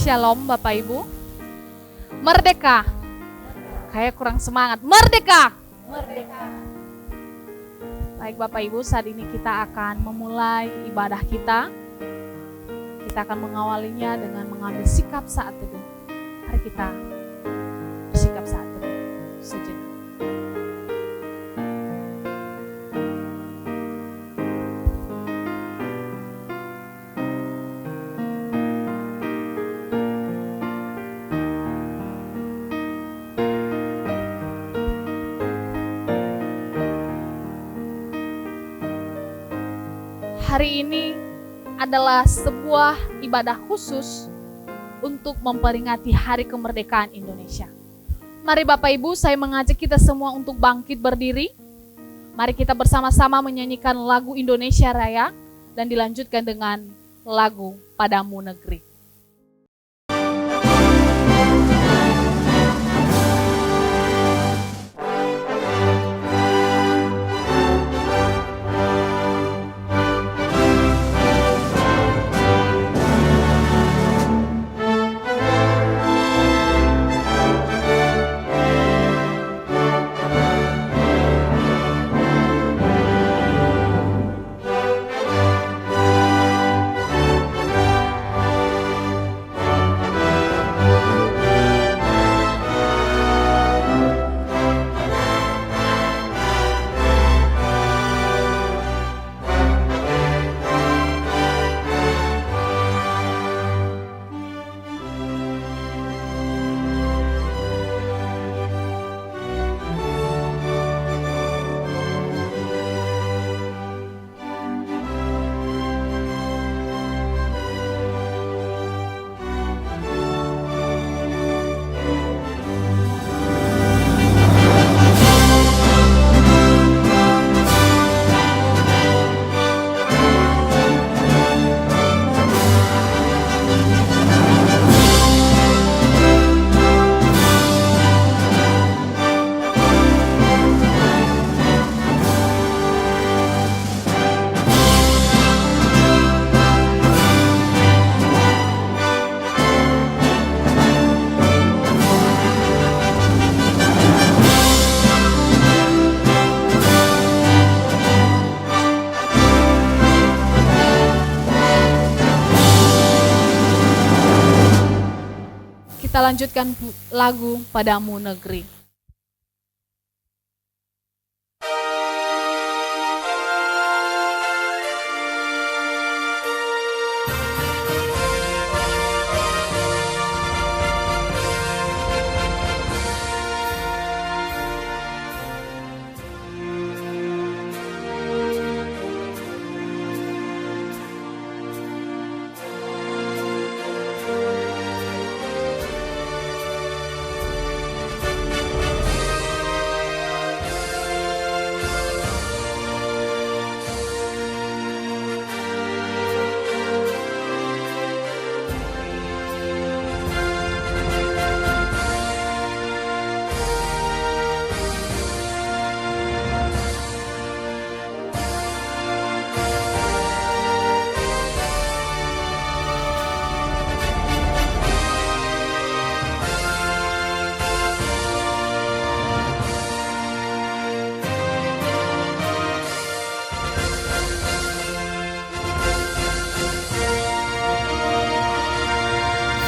Shalom Bapak Ibu. Merdeka. Kayak kurang semangat. Merdeka. Merdeka. Baik Bapak Ibu, saat ini kita akan memulai ibadah kita. Kita akan mengawalinya dengan mengambil sikap saat teduh. Mari kita bersikap saat teduh sejenak. Hari ini adalah sebuah ibadah khusus untuk memperingati Hari Kemerdekaan Indonesia. Mari Bapak Ibu, saya mengajak kita semua untuk bangkit berdiri. Mari kita bersama-sama menyanyikan lagu Indonesia Raya dan dilanjutkan dengan lagu Padamu Negeri. Kita lanjutkan lagu Padamu Negeri.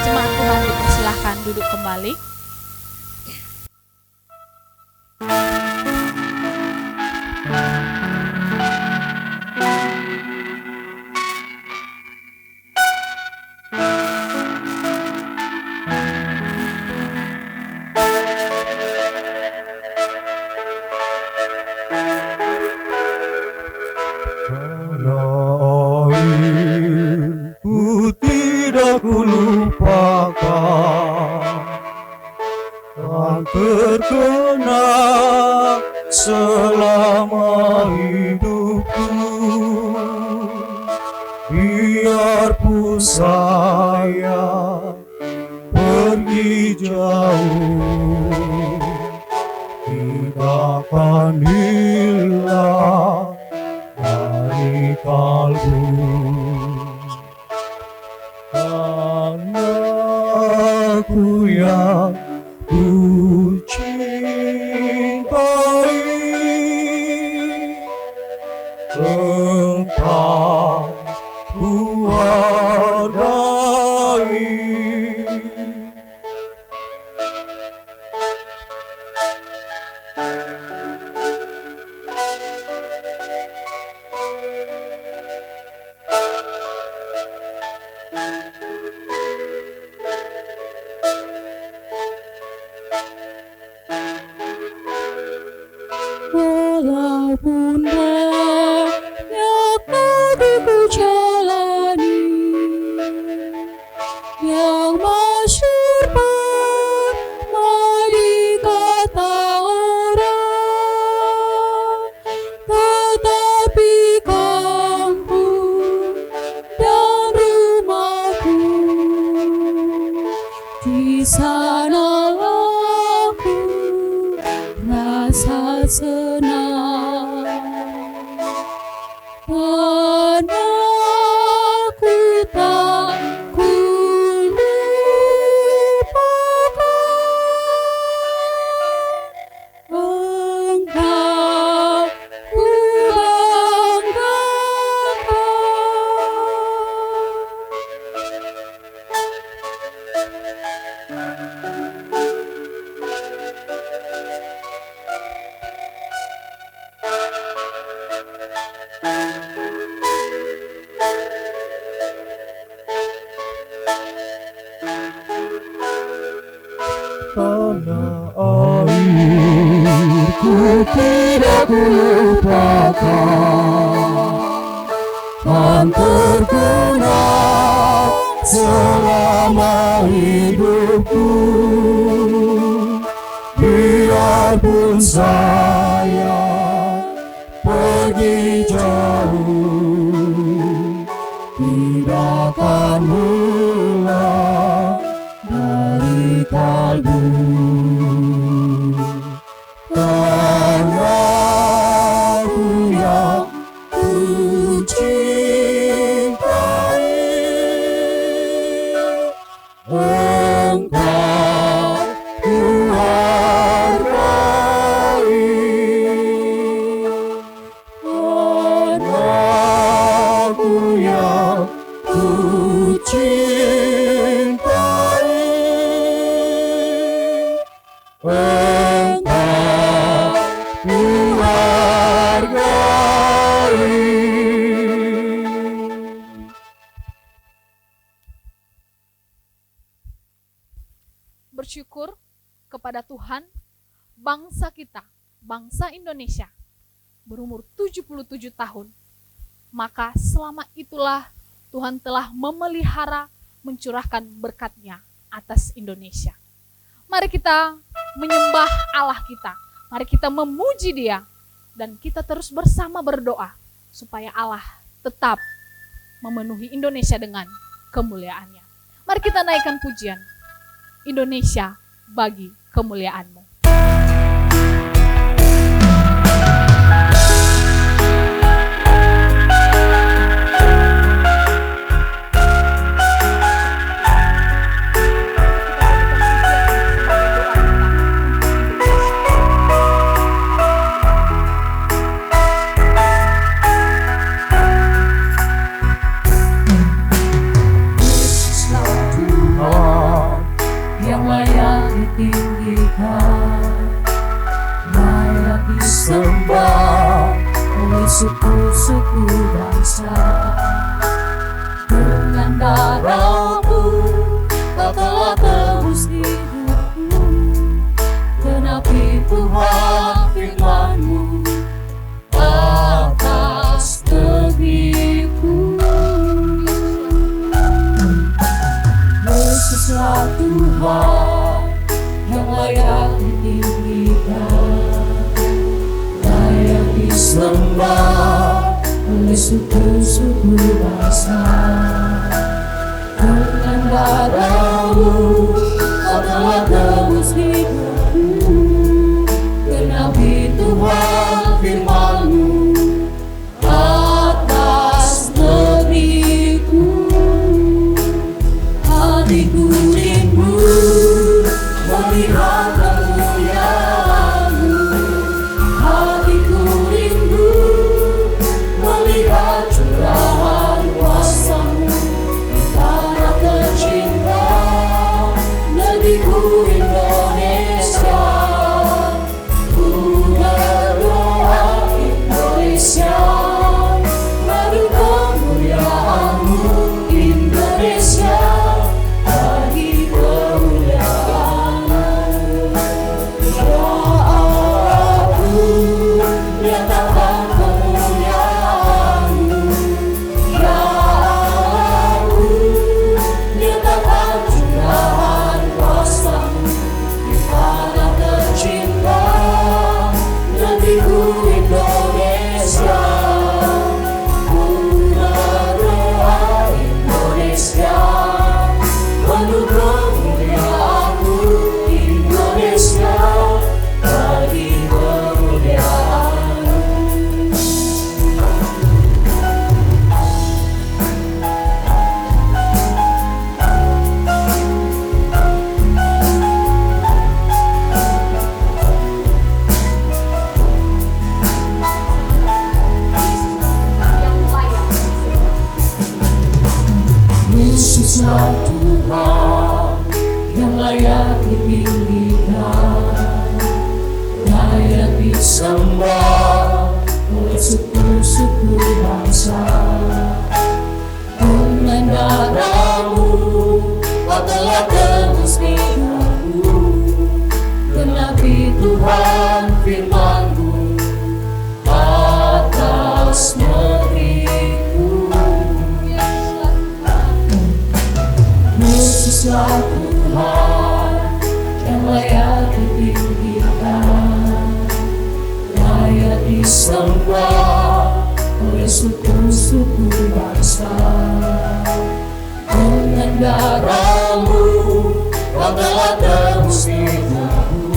Jemaat Tuhan dipersilahkan duduk kembali. Terkenal selama hidupku, biarpun saya pergi jauh, tidak akan hilang dari kalbu. Karena Pernah ku tak ku lupakan, Engkau ku tanah airku tidak ku lupakan, kan terkenal selama hidupku. Biarpun saya pergi jauh, tidak akan hilang dari kalbu. Karena aku yang ku cintai, Engkau ku hargai. Karena aku yang ku cintai, Engkau ku hargai. Bersyukur kepada Tuhan, bangsa kita, bangsa Indonesia, berumur 77 tahun. Maka selama itulah Tuhan telah memelihara, mencurahkan berkat-Nya atas Indonesia. Mari kita menyembah Allah kita, mari kita memuji Dia, dan kita terus bersama berdoa supaya Allah tetap memenuhi Indonesia dengan kemuliaan-Nya. Mari kita naikkan pujian, Indonesia bagi kemuliaan-Mu. Yang layak ditinggikan, layak disembah oleh suku-suku bangsa. Dengan darah-Mu Kau telah tebus hidupku, genapi Tuhan firman-Mu atas negeriku. Yesuslah Tuhan yang layak ditinggikan, layak disembah oleh suku-suku bangsa. Dengan darah-Mu Kau telah tebus hidupku, genapi Tuhan firman-Mu atas negeriku. Hatiku rindu melihat kemuliaan-Mu, hatiku rindu melihat curahan kuasa-Mu di tanah tercinta. Yesuslah Tuhan yang layak dipilihkan, layak disembah oleh suku-suku bangsa. Dengan darah-Mu Kau telah tebus binaku, genapi Tuhan firman-Mu atas negeriku. Yesuslah Tuhan yang layak dipilihkan, layak disembah oleh suku-suku bangsa. Dengan darah-Mu Kau telah tebus binaku,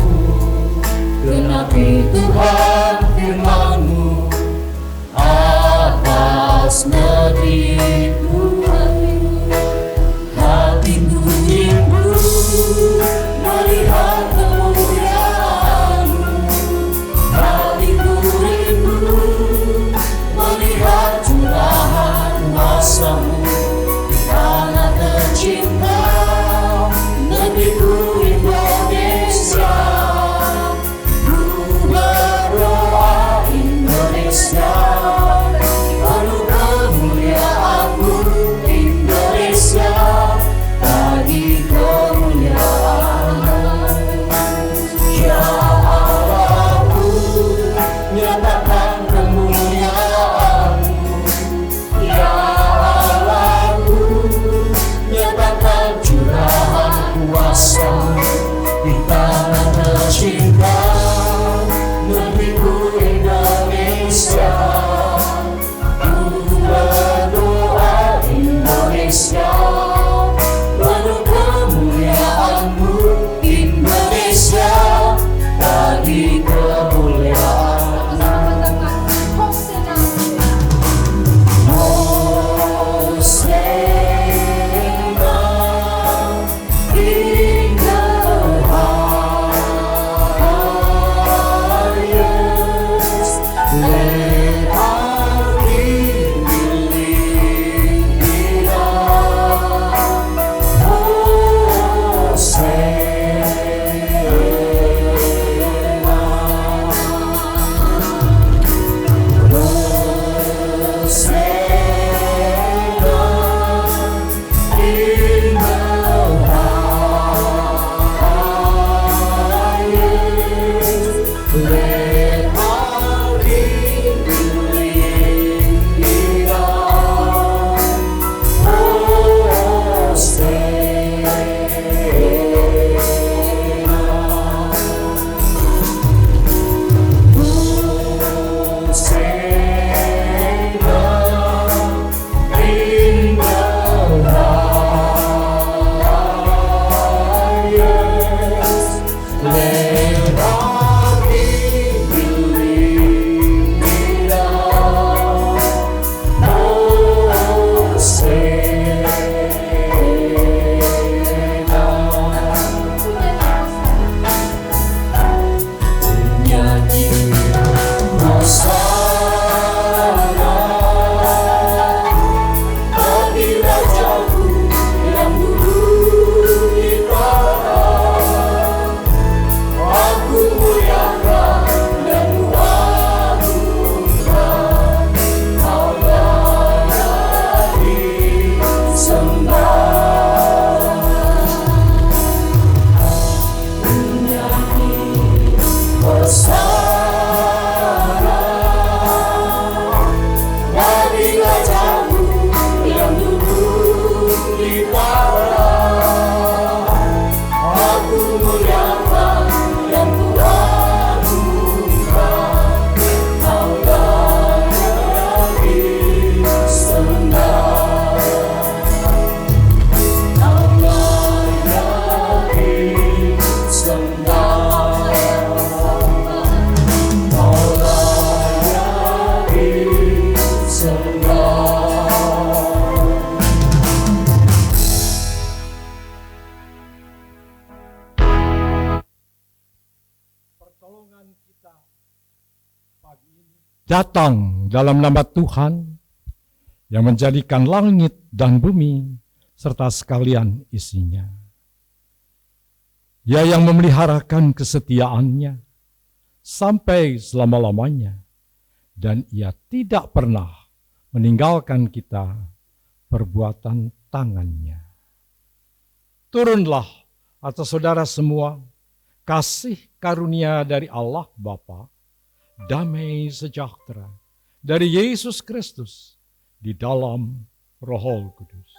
genapi Tuhan firman-Mu atas negeriku. Hatiku rindu melihat kemuliaan-Mu, hatiku rindu melihat curahan kuasa-Mu di tanah tercinta negeriku Indonesia. Ku berdoa Indonesia, penuh kemuliaan-Mu Indonesia, bagi kemuliaan-Mu. Ya Allahku, nyatakan kemuliaan-Mu. Ya Allahku, nyatakan curahan kuasa-Mu di tanah tercinta negeriku Indonesia. Ku berdoa Indonesia, penuh kemuliaan-Mu Indonesia, bagi kemuliaan-Mu. Hosana in the highest. Let our King be lifted up. Let our King be lifted up. Let our King be lifted up. Nyanyi Hosana bagi Rajaku yang duduk di tanah. Aku muliakan dan kuagungkan, Kau layak disembah. Nyanyi Hosana bagi Rajaku yang duduk di tanah. Aku muliakan dan kuagungkan, Kau layak disembah. Kau layak disembah. Kau layak disembah. Pertolongan kita pagi ini datang dalam nama Tuhan yang menjadikan langit dan bumi serta sekalian isinya. Dia yang memeliharakan kesetiaannya sampai selama-lamanya, dan ia tidak pernah meninggalkan kita perbuatan tangannya. Turunlah atas saudara semua kasih karunia dari Allah Bapa, damai sejahtera dari Yesus Kristus di dalam Roh Kudus.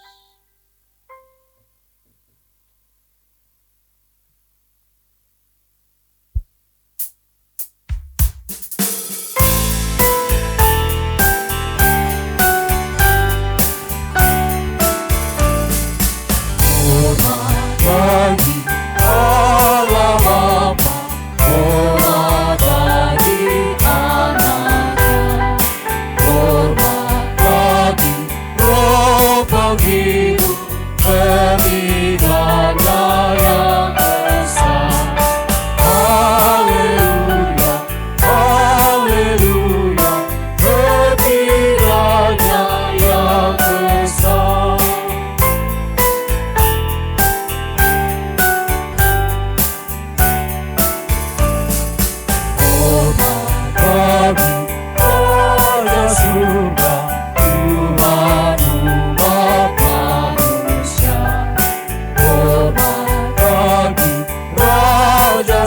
Bagi Allah Bapa, hormat bagi Anaknya, hormat bagi Roh penghidup, pembinanya yang esa. Haleluya, haleluya, ketiganya yang esa.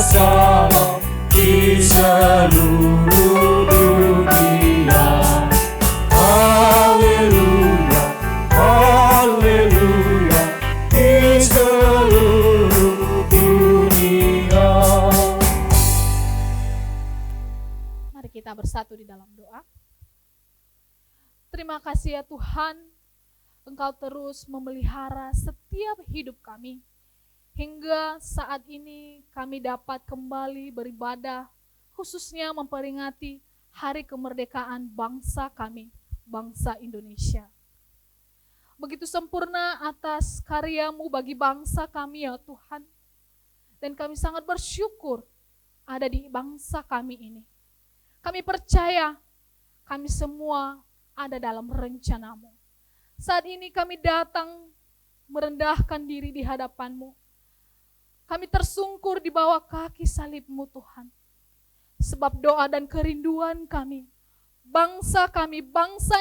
Salam di seluruh dunia. Haleluya, haleluya, di seluruh dunia. Mari kita bersatu di dalam doa. Terima kasih ya Tuhan, Engkau terus memelihara setiap hidup kami. Hingga saat ini kami dapat kembali beribadah, khususnya memperingati hari kemerdekaan bangsa kami, bangsa Indonesia. Begitu sempurna atas karya-Mu bagi bangsa kami ya Tuhan. Dan kami sangat bersyukur ada di bangsa kami ini. Kami percaya kami semua ada dalam rencana-Mu. Saat ini kami datang merendahkan diri di hadapan-Mu. Kami tersungkur di bawah kaki salib-Mu Tuhan. Sebab doa dan kerinduan kami, bangsa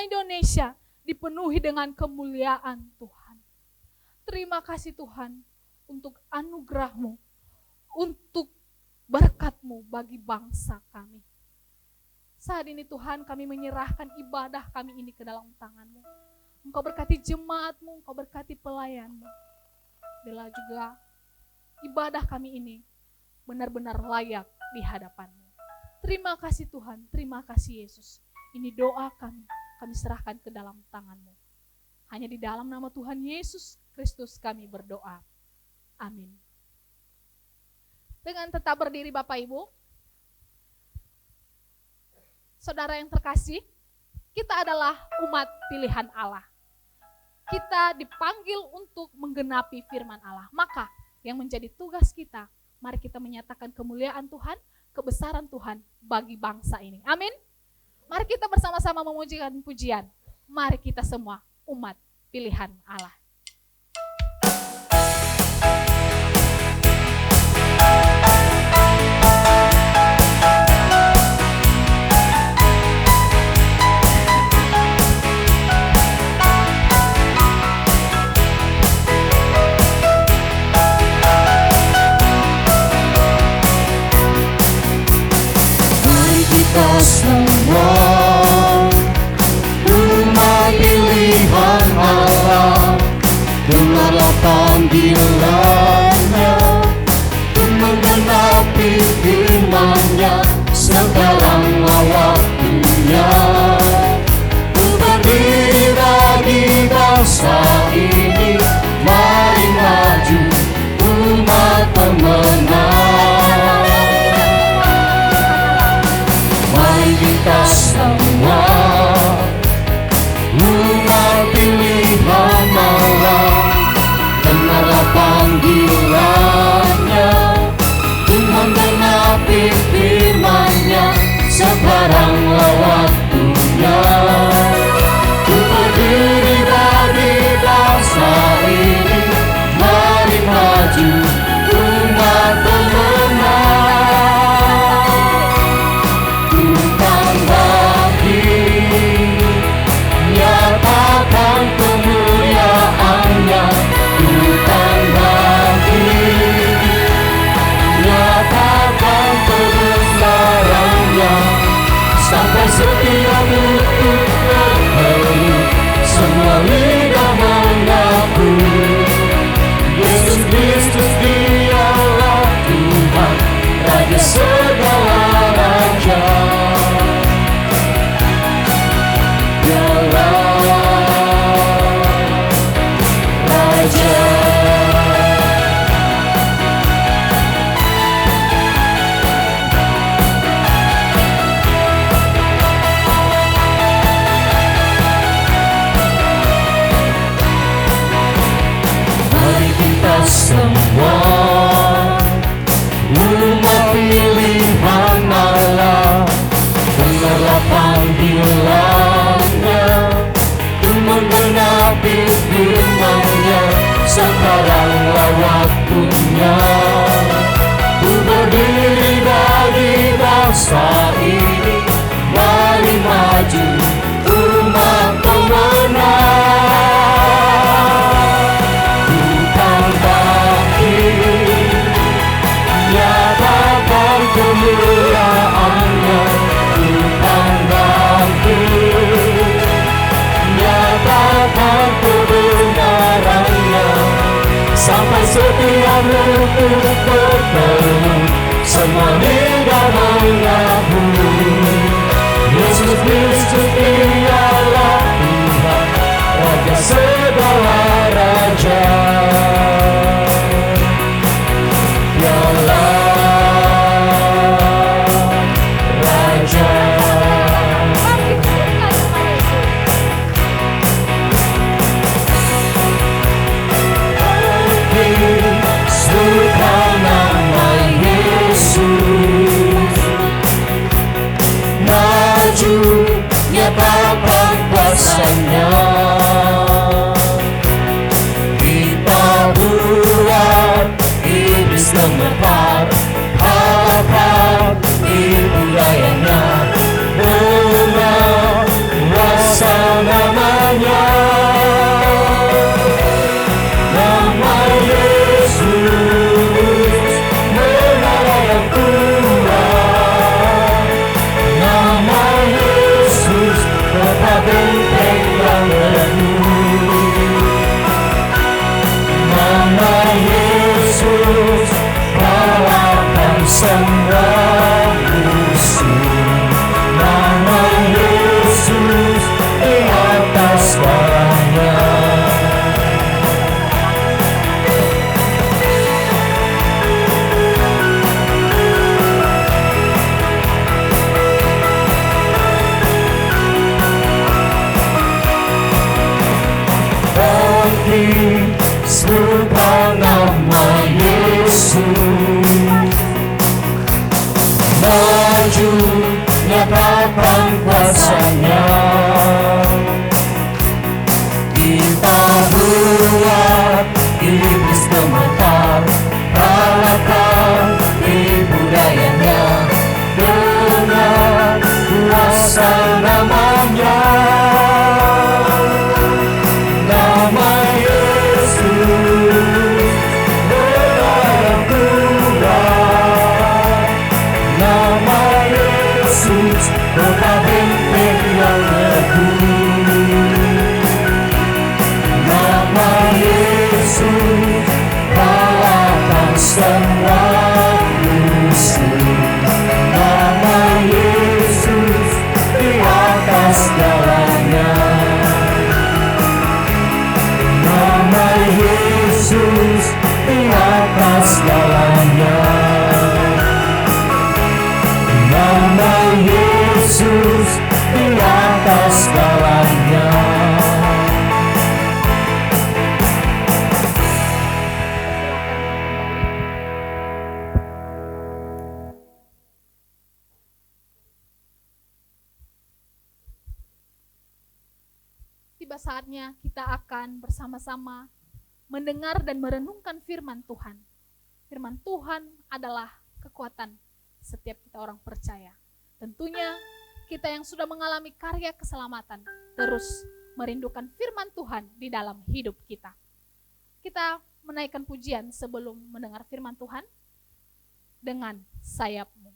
Indonesia dipenuhi dengan kemuliaan Tuhan. Terima kasih Tuhan untuk anugerah-Mu, untuk berkat-Mu bagi bangsa kami. Saat ini Tuhan kami menyerahkan ibadah kami ini ke dalam tangan-Mu. Engkau berkati jemaat-Mu, Engkau berkati pelayan-Mu. Bila juga ibadah kami ini benar-benar layak di hadapan-Mu. Terima kasih Tuhan, terima kasih Yesus. Ini doa kami serahkan ke dalam tangan-Mu. Hanya di dalam nama Tuhan Yesus Kristus kami berdoa. Amin. Dengan tetap berdiri Bapak Ibu, saudara yang terkasih, kita adalah umat pilihan Allah. Kita dipanggil untuk menggenapi firman Allah. Maka yang menjadi tugas kita, mari kita menyatakan kemuliaan Tuhan, kebesaran Tuhan bagi bangsa ini. Amin. Mari kita bersama-sama memujikan pujian. Mari kita semua umat pilihan Allah. Semua umat pilihan Allah, di firman-Nya, sekaranglah waktunya. Ku berdiri bagi bangsa ini, mari maju umat pemenang. Bukan bangkit, nyatakan kemuliaan-Nya. Bukan bangkit, nyatakan kebenaran-Nya. Sampai setiap lutut bertemu, semua lidah mengakui Yesus Kristus dialah Tuhan, Raja segala raja. Dialah Raja. Suruhkan nama Yesus, maju nyatakan kuasa-Nya. Kita buat iblis gemetar, harap ibu dayanya, dengan rasa namanya. Nama Yesus, menara yang kuat. Nama Yesus, kota benteng yang teguh. Nama Yesus, kalahkan semua musuh. Nama Yesus, di atas segalanya. Bangkit, serukan nama Yesus, maju nyatakan kuasa-Nya. Kita buat iblis gemetar, kalahkan ibu dayanya, dengan kuasa namanya. Nama Yesus, menara yang kuat. Nama Yesus, kota benteng yang teguh. Nama Yesus, kalahkan semua musuh. Nama Yesus, di atas segalanya. Nama Yesus, di atas segalanya. Nama Yesus, di atas segalanya. Tiba saatnya kita akan bersama-sama mendengar dan merenungkan firman Tuhan. Firman Tuhan adalah kekuatan setiap kita orang percaya. Tentunya kita yang sudah mengalami karya keselamatan terus merindukan firman Tuhan di dalam hidup kita. Kita menaikkan pujian sebelum mendengar firman Tuhan dengan sayapmu.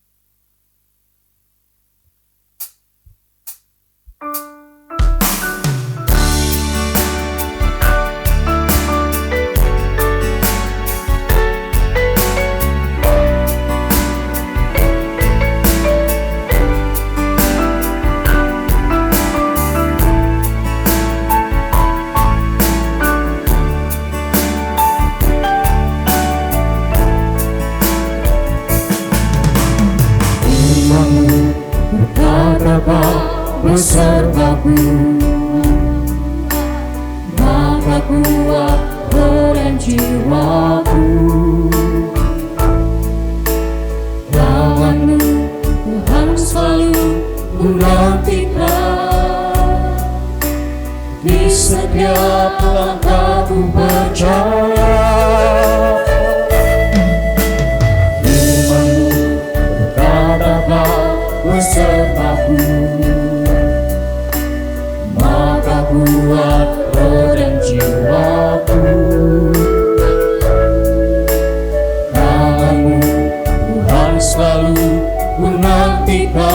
Di setiap langkahku percaya firman-Mu berkatalah besertaku, maka kuat roh dan jiwaku. Tangan-Mu Tuhan selalu ku nantikan.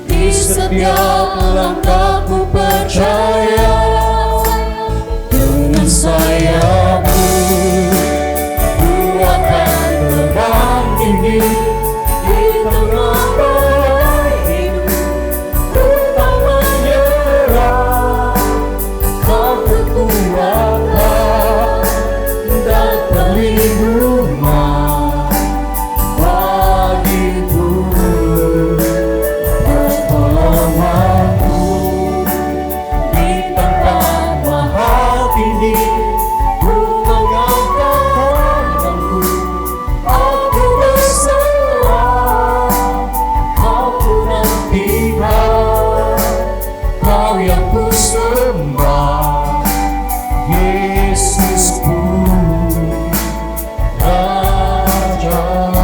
Di setiap langkahku percaya dengan sayap-Mu ku akan terbang tinggi di tengah badai hidup. Ku tak menyerah, Kau kekuatan dan perlindungan bagiku. Pertolonganku di tempat mahal tinggi, ku mengangkat tanganku, aku berserah, Kau ku nantikan, Kau yang ku sembah, Yesusku, Rajaku.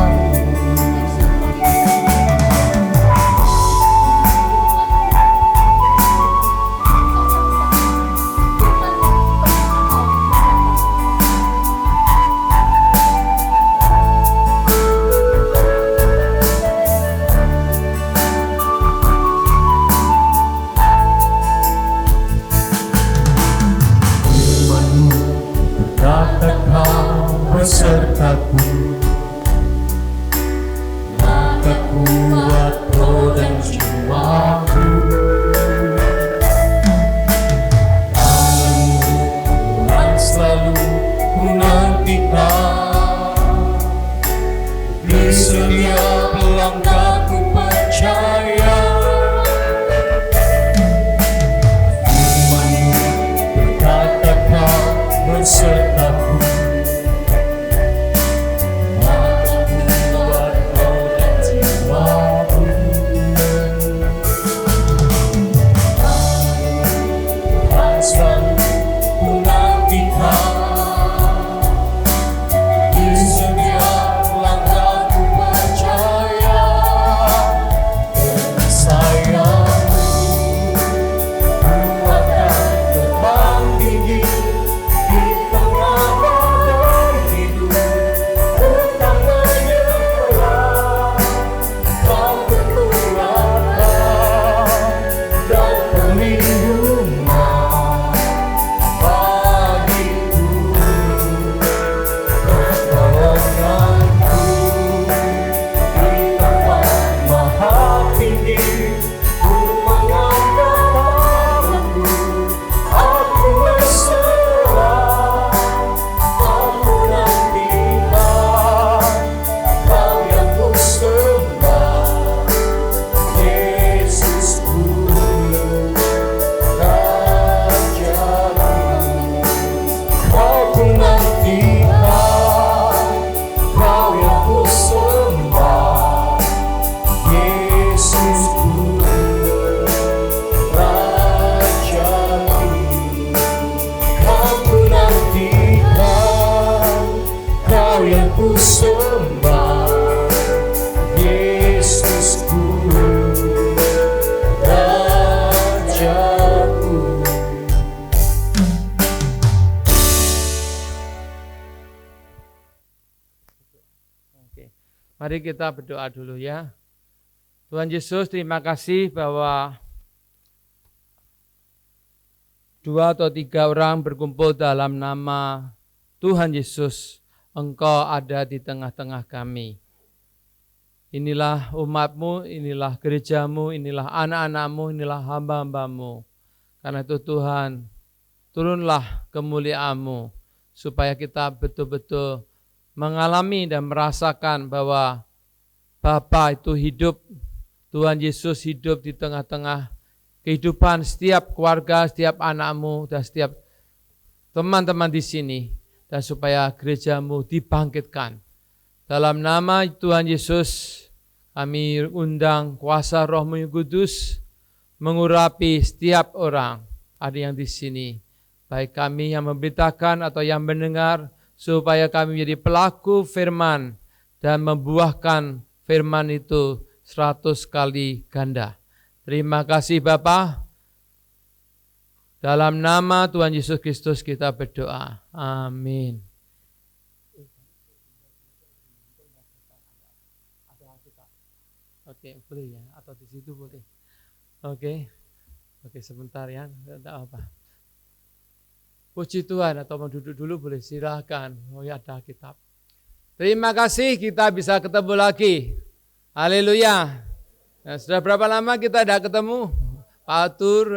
Firman-Mu berkatakan besertaku, maka kuat roh dan jiwaku. Tangan-Mu Tuhan selalu ku nantikan. Di setiap langkahku percaya firman-Mu berkatakan besertaku, maka kuat roh dan jiwaku. Tuhan selalu ku nantikan. Di setiap langkahku percaya dengan sayap-Mu ku akan terbang tinggi di tengah badai hidup. Ku tak menyerah, Kau kekuatan dan perlindungan bagiku. Pertolonganku di tempat mahal tinggi, ku mengangkat tanganku, aku berserah, aku nantikan, Kau yang ku sembah, Yesusku, Rajaku. Kau ku nantikan, Kau yang ku sembah, Yesusku, Rajaku. Kau ku nantikan, Kau yang ku sembah, Yesusku, Rajaku. Oke. Mari kita berdoa dulu ya. Tuhan Yesus, terima kasih bahwa 2 atau 3 orang berkumpul dalam nama Tuhan Yesus, Engkau ada di tengah-tengah kami. Inilah umat-Mu, inilah gereja-Mu, inilah anak-anak-Mu, inilah hamba-hamba-Mu. Karena itu Tuhan, turunlah kemuliaan-Mu, supaya kita betul-betul mengalami dan merasakan bahwa Bapa itu hidup, Tuhan Yesus hidup di tengah-tengah kehidupan setiap keluarga, setiap anak-Mu, dan setiap teman-teman di sini, dan supaya gereja-Mu dibangkitkan. Dalam nama Tuhan Yesus, kami undang kuasa Roh-Mu yang Kudus mengurapi setiap orang. Ada yang di sini, baik kami yang memberitakan atau yang mendengar, supaya kami menjadi pelaku firman dan membuahkan firman itu 100 kali ganda. Terima kasih Bapa. Dalam nama Tuhan Yesus Kristus kita berdoa. Amin. Oke, boleh ya, atau di situ boleh. Oke, sebentar ya, tidak apa. Puji Tuhan, atau mau duduk dulu boleh, silakan. Oh ya, ada kitab. Terima kasih, kita bisa ketemu lagi. Haleluya. Nah, sudah berapa lama kita tidak ketemu? Pak Atur,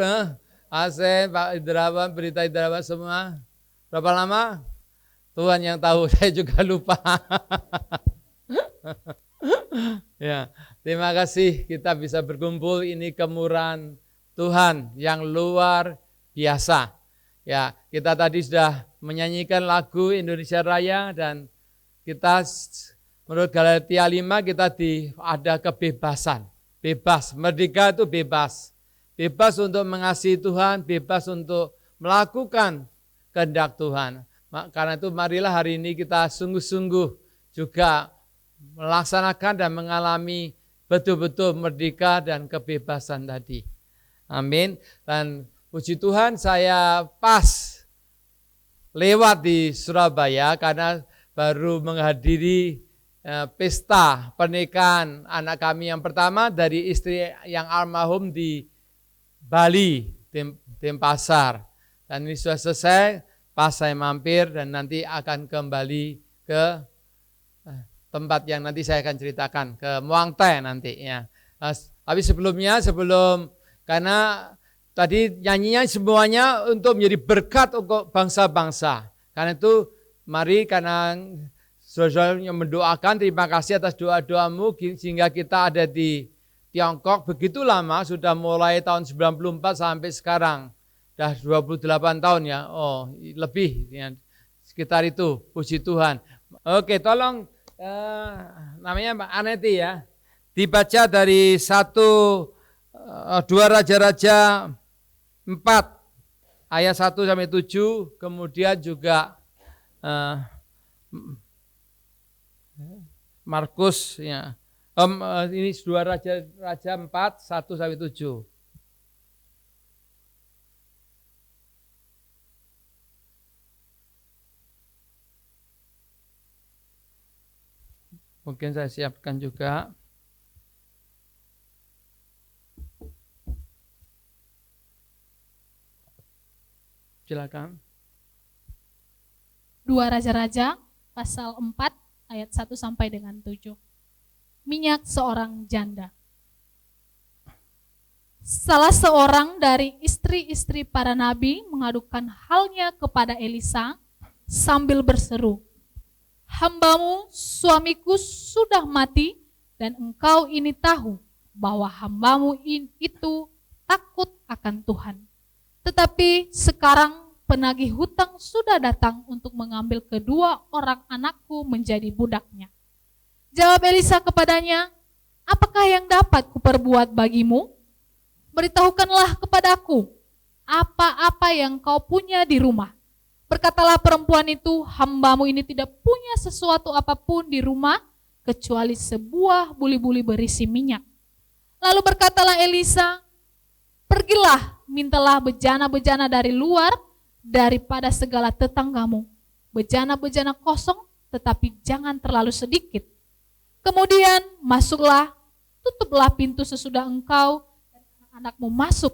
Asen, Pak Idrawan, Berita Idrawan semua. Berapa lama? Tuhan yang tahu, saya juga lupa. Ya, terima kasih kita bisa berkumpul, ini kemurahan Tuhan yang luar biasa. Ya, kita tadi sudah menyanyikan lagu Indonesia Raya dan kita menurut Galatia 5 kita ada kebebasan. Bebas, merdeka itu bebas. Bebas untuk mengasihi Tuhan, bebas untuk melakukan kehendak Tuhan. Karena itu marilah hari ini kita sungguh-sungguh juga melaksanakan dan mengalami betul-betul merdeka dan kebebasan tadi. Amin. Dan puji Tuhan saya pas lewat di Surabaya karena baru menghadiri pesta pernikahan anak kami yang pertama dari istri yang almarhum di Bali, Denpasar. Dan ini sudah selesai, pas saya mampir dan nanti akan kembali ke tempat yang nanti saya akan ceritakan, ke Muang Thai nanti ya. Tapi karena tadi nyanyinya semuanya untuk menjadi berkat untuk bangsa-bangsa. Karena itu mari karena saudara yang mendoakan, terima kasih atas doa-doamu sehingga kita ada di Tiongkok begitu lama, sudah mulai tahun 94 sampai sekarang. Sudah 28 tahun ya, lebih ya, sekitar itu, puji Tuhan. Oke, tolong namanya Mbak Aneti ya, dibaca dari 2 Raja-Raja 4 ayat 1 sampai 7, kemudian juga Markus ya. Ini 2 Raja 4 1 sampai 7. Mungkin saya siapkan juga. Silakan. 2 Raja-Raja pasal 4 ayat 1 sampai dengan 7. Minyak seorang janda. Salah seorang dari istri-istri para nabi mengadukan halnya kepada Elisa sambil berseru, "Hambamu, suamiku sudah mati dan engkau ini tahu bahwa hambamu itu takut akan Tuhan. Tetapi sekarang penagih hutang sudah datang untuk mengambil kedua orang anakku menjadi budaknya." Jawab Elisa kepadanya, "Apakah yang dapat kuperbuat bagimu? Beritahukanlah kepadaku apa-apa yang kau punya di rumah." Berkatalah perempuan itu, "Hambamu ini tidak punya sesuatu apapun di rumah kecuali sebuah buli-buli berisi minyak." Lalu berkatalah Elisa, "Pergilah, mintalah bejana-bejana dari luar daripada segala tetanggamu. Bejana-bejana kosong, tetapi jangan terlalu sedikit. Kemudian masuklah, tutuplah pintu sesudah engkau dan anak-anakmu masuk,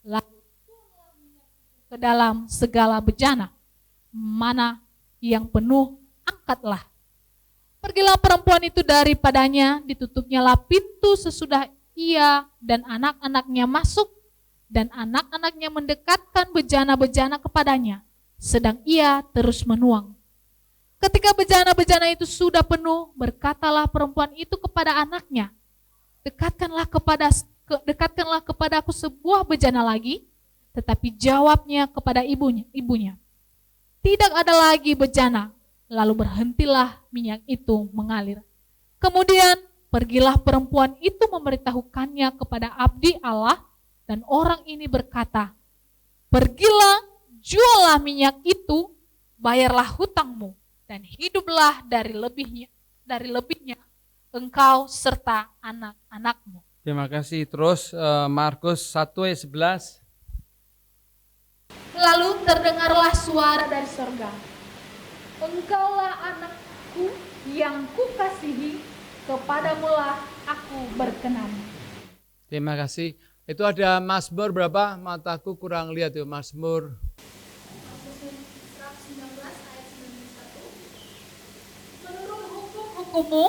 lalu ke dalam segala bejana. Mana yang penuh, angkatlah." Pergilah perempuan itu daripadanya, ditutupnyalah pintu sesudah ia dan anak-anaknya masuk, dan anak-anaknya mendekatkan bejana-bejana kepadanya, sedang ia terus menuang. Ketika bejana-bejana itu sudah penuh, berkatalah perempuan itu kepada anaknya, Dekatkanlah kepadaku sebuah bejana lagi." Tetapi jawabnya kepada ibunya, "Tidak ada lagi bejana." Lalu berhentilah minyak itu mengalir. Kemudian pergilah perempuan itu memberitahukannya kepada abdi Allah Dan orang ini berkata, pergilah, jualah minyak itu, bayarlah hutangmu, dan hiduplah dari lebihnya engkau serta anak-anakmu. Terima kasih. Terus Markus 1 ayat 11. Lalu terdengarlah suara dari sorga, engkaulah anakku yang kukasihi, kepadamulah aku berkenan. Terima kasih. Itu ada Mazmur berapa? Mataku kurang lihat tuh Mazmur. Menurut hukum-hukummu,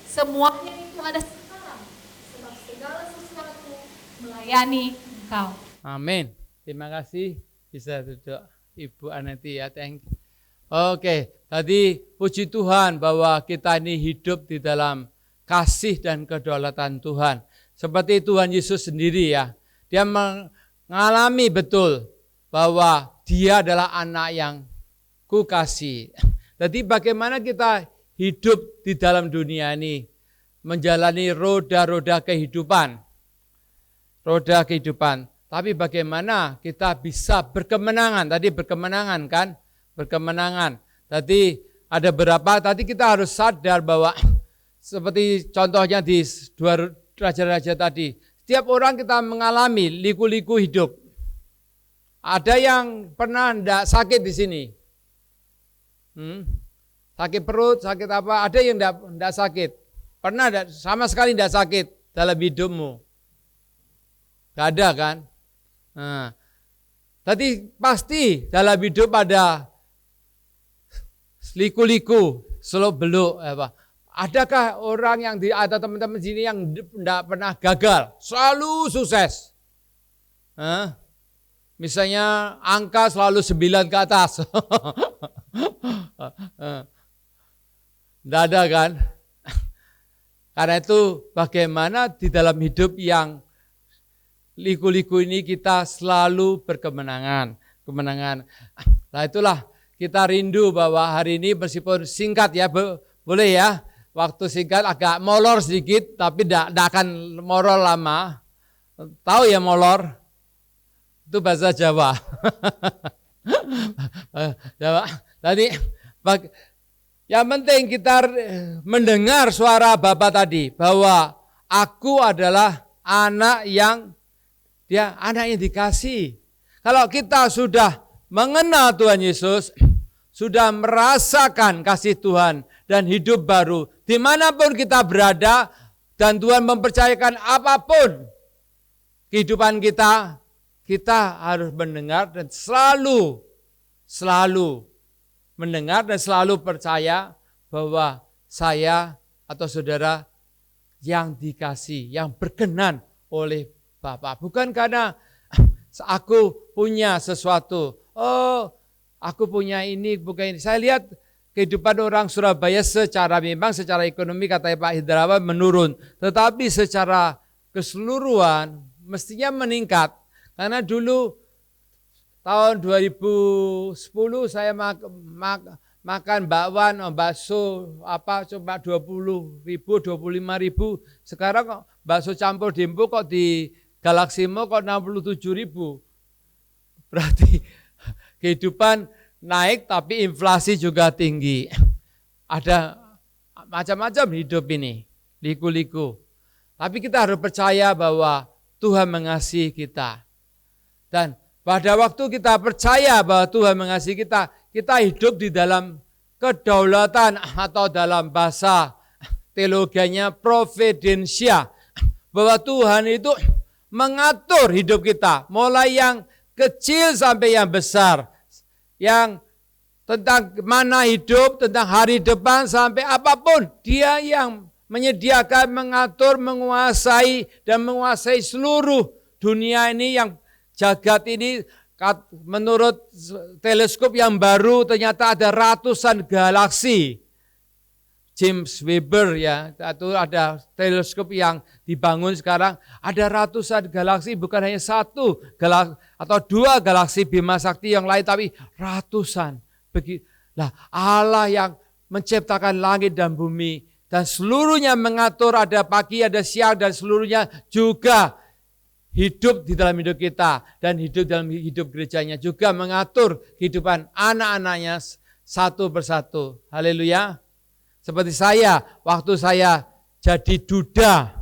semuanya itu ada sekarang, sebab segala sesuatu melayani engkau. Amin. Terima kasih. Bisa duduk Ibu Aneti ya. Thank you. Oke, tadi puji Tuhan bahwa kita ini hidup di dalam kasih dan kedaulatan Tuhan. Seperti Tuhan Yesus sendiri ya. Dia mengalami betul bahwa dia adalah anak yang kukasihi. Jadi bagaimana kita hidup di dalam dunia ini, menjalani roda-roda kehidupan. Roda kehidupan. Tapi bagaimana kita bisa berkemenangan? Tadi berkemenangan kan? Berkemenangan. Tadi ada berapa? Tadi kita harus sadar bahwa seperti contohnya di dua raja-raja tadi. Setiap orang kita mengalami liku-liku hidup. Ada yang pernah tidak sakit di sini. Sakit perut, sakit apa? Ada yang tidak sakit. Pernah sama sekali tidak sakit dalam hidupmu. Gak ada kan? Nah, tadi pasti dalam hidup ada liku-liku, seluk-beluk apa. Adakah orang yang atau teman-teman sini yang tidak pernah gagal, selalu sukses? Misalnya angka selalu 9 ke atas. Tidak ada kan? Karena itu bagaimana di dalam hidup yang liku-liku ini kita selalu berkemenangan. Nah itulah kita rindu bahwa hari ini meskipun singkat ya, boleh ya. Waktu singkat agak molor sedikit, tapi tidak akan molor lama. Tahu ya molor? Itu bahasa Jawa. Jawa. Tadi yang penting kita mendengar suara Bapa tadi bahwa aku adalah anak yang dikasih. Kalau kita sudah mengenal Tuhan Yesus, sudah merasakan kasih Tuhan dan hidup baru, dimanapun kita berada, dan Tuhan mempercayakan apapun kehidupan kita, kita harus mendengar dan selalu mendengar dan selalu percaya bahwa saya atau saudara yang dikasih, yang berkenan oleh Bapak. Bukan karena aku punya sesuatu. Oh, aku punya ini, bukan ini. Saya lihat kehidupan orang Surabaya memang secara ekonomi katanya Pak Hidrawan menurun. Tetapi secara keseluruhan mestinya meningkat. Karena dulu tahun 2010 saya makan bakwan, bakso cuma 20.000, 25.000. Sekarang kok bakso campur Dempo kok di Galaxy Mall kok 67.000. Berarti kehidupan naik tapi inflasi juga tinggi. Ada macam-macam hidup ini, liku-liku. Tapi kita harus percaya bahwa Tuhan mengasihi kita. Dan pada waktu kita percaya bahwa Tuhan mengasihi kita, kita hidup di dalam kedaulatan atau dalam bahasa teologianya providensia. Bahwa Tuhan itu mengatur hidup kita, mulai yang kecil sampai yang besar. Yang tentang mana hidup, tentang hari depan sampai apapun. Dia yang menyediakan, mengatur, menguasai dan menguasai seluruh dunia ini, yang jagat ini. Menurut teleskop yang baru ternyata ada ratusan galaksi. James Webb ya, itu ada teleskop yang dibangun sekarang, ada ratusan galaksi, bukan hanya satu galaksi atau dua galaksi Bima Sakti yang lain, tapi ratusan. Nah, Allah yang menciptakan langit dan bumi dan seluruhnya mengatur, ada pagi, ada siang, dan seluruhnya juga hidup di dalam hidup kita dan hidup dalam hidup gerejanya, juga mengatur kehidupan anak-anaknya satu persatu. Haleluya. Seperti saya, waktu saya jadi duda,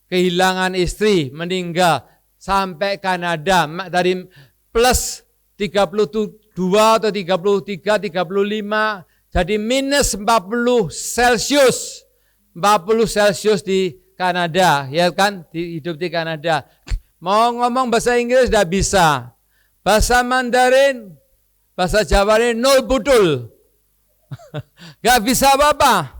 kehilangan istri, meninggal, sampai Kanada, dari plus 32 atau 33, 35, jadi minus 40 Celsius. 40 Celsius di Kanada, ya kan? Hidup di Kanada. Mau ngomong bahasa Inggris tidak bisa. Bahasa Mandarin, bahasa Jawa ini nol budul. Gak bisa apa-apa.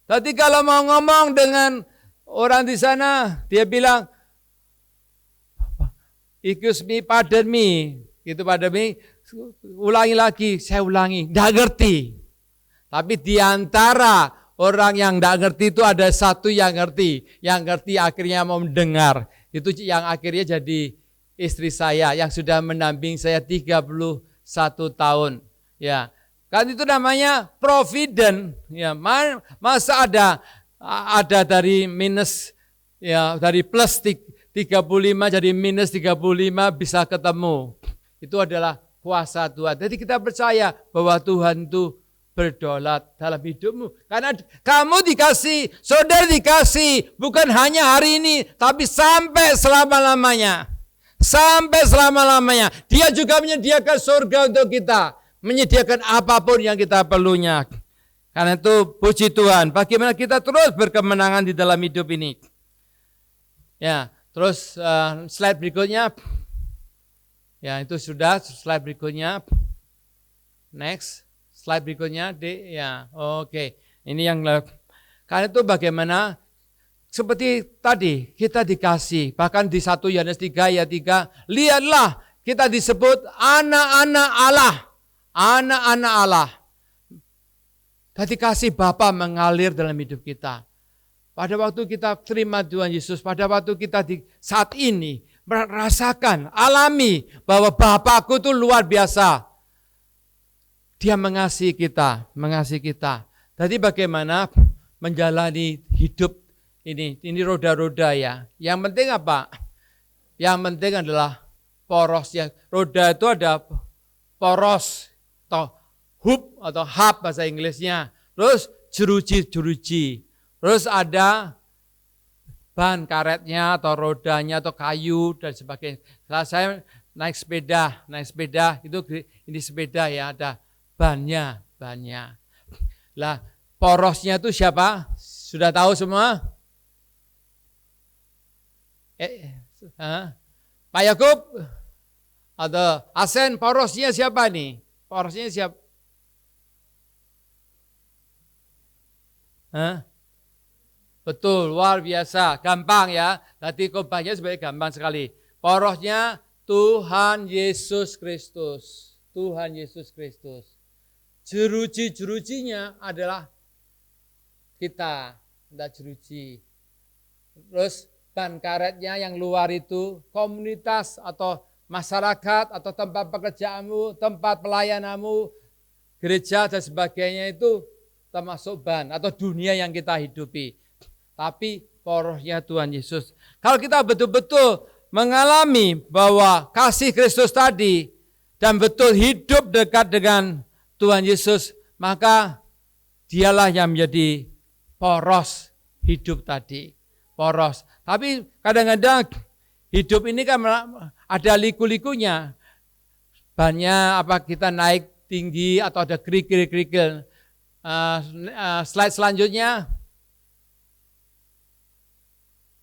Tapi kalau mau ngomong dengan orang di sana, dia bilang, excuse me, pardon me. Gitu, pardon me. Ulangi lagi, saya ulangi. Gak ngerti. Tapi di antara orang yang gak ngerti itu ada satu yang ngerti. Yang ngerti akhirnya mau mendengar. Itu yang akhirnya jadi istri saya yang sudah mendampingi saya 31 tahun. Ya, kan itu namanya provident. Ya, masa ada dari minus, ya, dari plus 35 jadi minus 35 bisa ketemu. Itu adalah kuasa Tuhan. Jadi kita percaya bahwa Tuhan itu berdaulat dalam hidupmu. Karena kamu dikasih, saudara dikasih, bukan hanya hari ini, tapi sampai selama-lamanya. Sampai selama-lamanya. Dia juga menyediakan surga untuk kita. Menyediakan apapun yang kita perlunya. Karena itu puji Tuhan. Bagaimana kita terus berkemenangan di dalam hidup ini. Ya, terus slide berikutnya. Ya, itu sudah slide berikutnya. Next. Slide berikutnya, ya, oke. Ini yang, karena itu bagaimana, seperti tadi, kita dikasih, bahkan di 1 Yohanes 3 ayat 3, lihatlah, kita disebut anak-anak Allah. Anak-anak Allah. Tadi kasih Bapa mengalir dalam hidup kita. Pada waktu kita terima Tuhan Yesus, pada waktu kita di saat ini, merasakan, alami, bahwa Bapakku itu luar biasa. Dia mengasihi kita, mengasihi kita. Jadi bagaimana menjalani hidup ini roda-roda ya. Yang penting apa? Yang penting adalah porosnya. Roda itu ada poros atau hub atau hub bahasa Inggrisnya. Terus jeruji. Terus ada ban karetnya atau rodanya atau kayu dan sebagainya. Setelah saya naik sepeda itu ini sepeda ya, ada bannya. Lah, porosnya itu siapa? Sudah tahu semua? Pak Yakub atau Asen, porosnya siapa nih? Porosnya siapa? Betul, luar biasa, gampang ya. Tadi khotbahnya sebenarnya gampang sekali. Porosnya Tuhan Yesus Kristus. Tuhan Yesus Kristus. Jeruji-jerujinya adalah kita, jeruji. Terus ban karetnya yang luar itu komunitas atau masyarakat atau tempat pekerjaanmu, tempat pelayananmu, gereja dan sebagainya itu termasuk ban atau dunia yang kita hidupi. Tapi porosnya Tuhan Yesus. Kalau kita betul-betul mengalami bahwa kasih Kristus tadi dan betul hidup dekat dengan Tuhan Yesus, maka dialah yang menjadi poros hidup tadi. Poros. Tapi kadang-kadang hidup ini kan ada liku-likunya. Banyak apa kita naik tinggi atau ada kerikil-kerikil. Slide selanjutnya.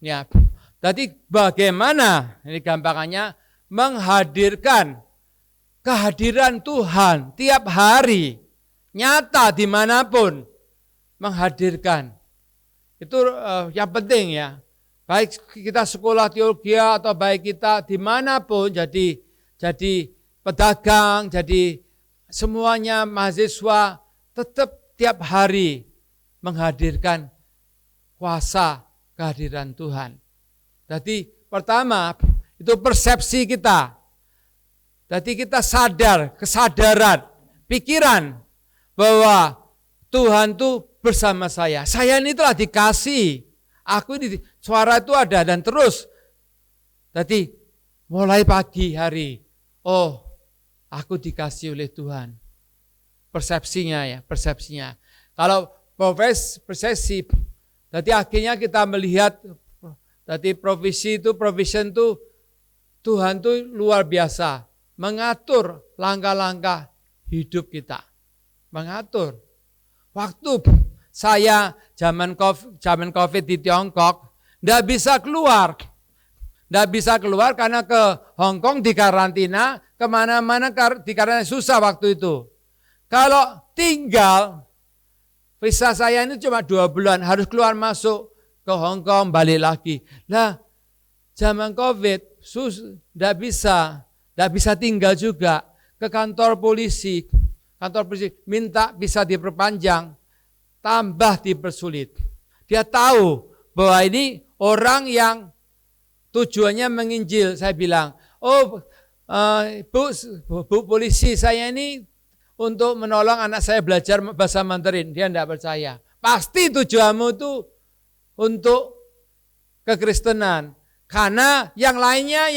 Ya, jadi bagaimana ini gambarannya menghadirkan kehadiran Tuhan tiap hari, nyata dimanapun, menghadirkan. Itu yang penting ya. Baik kita sekolah teologi atau baik kita dimanapun, jadi pedagang, jadi semuanya mahasiswa, tetap tiap hari menghadirkan kuasa kehadiran Tuhan. Jadi pertama, itu persepsi kita. Jadi kita sadar, kesadaran, pikiran bahwa Tuhan itu bersama saya. Saya ini telah dikasih. Aku ini suara itu ada dan terus Tadi mulai pagi hari, oh aku dikasih oleh Tuhan. Persepsinya. Kalau persepsi, tadi akhirnya kita melihat, tadi provision itu Tuhan tuh luar biasa, mengatur langkah-langkah hidup kita. Mengatur. Waktu saya zaman COVID di Tiongkok, nggak bisa keluar. Nggak bisa keluar karena ke Hong Kong dikarantina, kemana-mana dikarantina, susah waktu itu. Kalau tinggal, visa saya ini cuma 2 bulan, harus keluar masuk ke Hong Kong, balik lagi. Nah, zaman COVID, nggak bisa tinggal juga. Ke kantor polisi minta bisa diperpanjang, tambah dipersulit. Dia tahu bahwa ini orang yang tujuannya menginjil. Saya bilang, Bu polisi, saya ini untuk menolong anak saya belajar bahasa Mandarin. Dia tidak percaya. Pasti tujuanmu itu untuk kekristenan. Karena yang lainnya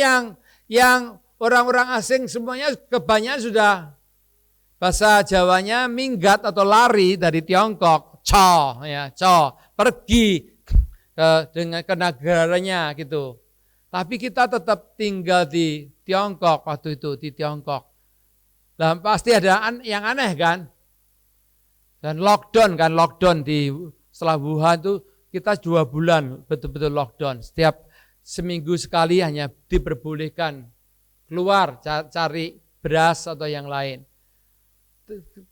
yang orang-orang asing semuanya kebanyakan sudah bahasa Jawanya minggat atau lari dari Tiongkok. Pergi ke negaranya gitu. Tapi kita tetap tinggal di Tiongkok waktu itu, di Tiongkok. Nah, pasti ada yang aneh kan? Dan lockdown setelah Wuhan itu kita 2 bulan betul-betul lockdown. Setiap seminggu sekali hanya diperbolehkan keluar cari beras atau yang lain.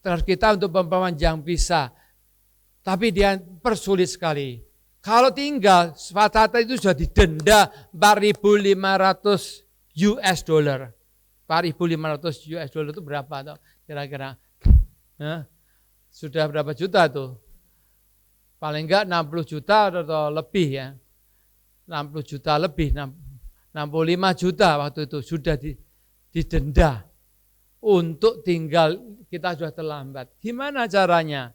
Terus kita untuk memperpanjang visa, tapi dia persulit sekali. Kalau tinggal, Fatata itu sudah didenda 4.500 US dollar. 4.500 US dollar itu berapa tuh kira-kira? Sudah berapa juta tuh? Paling enggak 60 juta atau lebih ya. 60 juta lebih, 65 juta waktu itu sudah didenda. Untuk tinggal, kita sudah terlambat. Gimana caranya?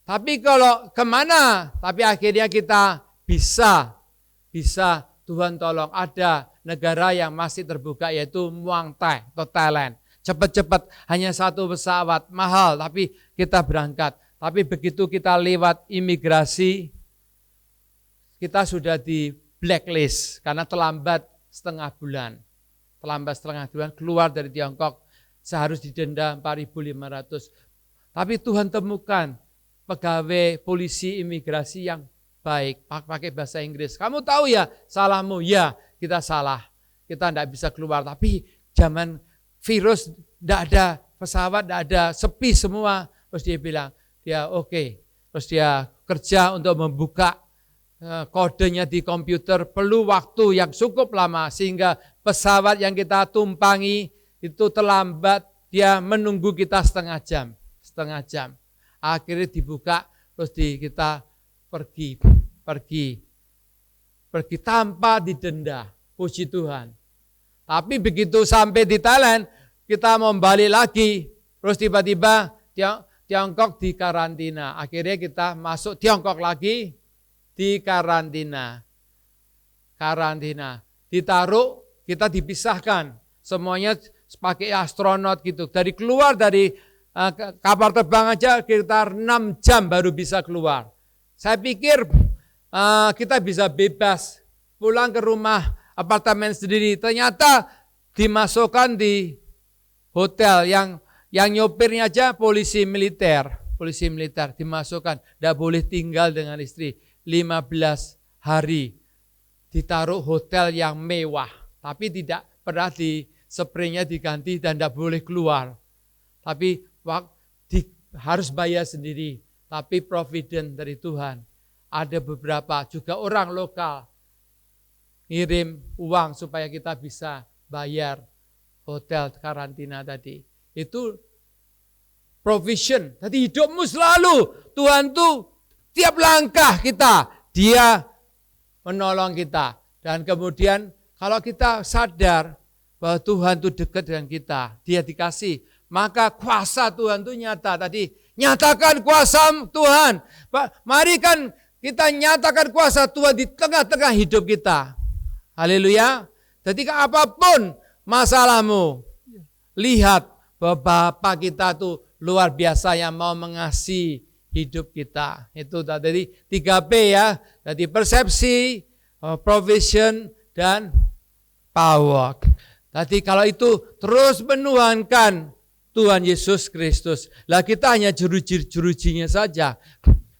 Tapi kalau kemana? Tapi akhirnya kita bisa Tuhan tolong, ada negara yang masih terbuka yaitu Muang Thai atau Thailand. Cepat-cepat hanya 1 pesawat, mahal tapi kita berangkat. Tapi begitu kita lewat imigrasi, kita sudah di blacklist karena terlambat setengah bulan keluar dari Tiongkok, seharusnya didenda 4.500. Tapi Tuhan temukan pegawai polisi imigrasi yang baik, pakai bahasa Inggris. Kamu tahu ya salahmu? Ya, kita salah. Kita tidak bisa keluar. Tapi zaman virus tidak ada pesawat, tidak ada, sepi semua. Terus dia bilang, dia oke. Terus dia kerja untuk membuka kodenya di komputer, perlu waktu yang cukup lama sehingga pesawat yang kita tumpangi itu terlambat, dia menunggu kita setengah jam. Akhirnya dibuka, terus kita pergi tanpa didenda, puji Tuhan. Tapi begitu sampai di Thailand, kita mau balik lagi, terus tiba-tiba Tiongkok di karantina. Akhirnya kita masuk Tiongkok lagi, di karantina. Ditaruh, kita dipisahkan. Semuanya pakai astronot gitu. Keluar dari kapal terbang aja sekitar 6 jam baru bisa keluar. Saya pikir kita bisa bebas pulang ke rumah, apartemen sendiri. Ternyata dimasukkan di hotel yang nyopirnya aja polisi militer dimasukkan. Tidak boleh tinggal dengan istri 15 hari. Ditaruh hotel yang mewah, tapi tidak pernah spraynya diganti dan tidak boleh keluar. Tapi harus bayar sendiri. Tapi provident dari Tuhan. Ada beberapa juga orang lokal ngirim uang supaya kita bisa bayar hotel karantina tadi. Itu provision. Tadi hidupmu selalu Tuhan tuh tiap langkah kita, Dia menolong kita. Dan kemudian kalau kita sadar bahwa Tuhan itu dekat dengan kita, Dia dikasih, maka kuasa Tuhan itu nyata. Tadi nyatakan kuasa Tuhan. Mari kan kita nyatakan kuasa Tuhan di tengah-tengah hidup kita. Haleluya. Ketika apapun masalahmu, lihat bahwa Bapa kita tuh luar biasa yang mau mengasihi hidup kita. Itu tadi 3P ya. Tadi persepsi, provision, dan power. Tadi kalau itu terus menuhankan Tuhan Yesus Kristus. Lah kita hanya jeruji-jerujinya saja.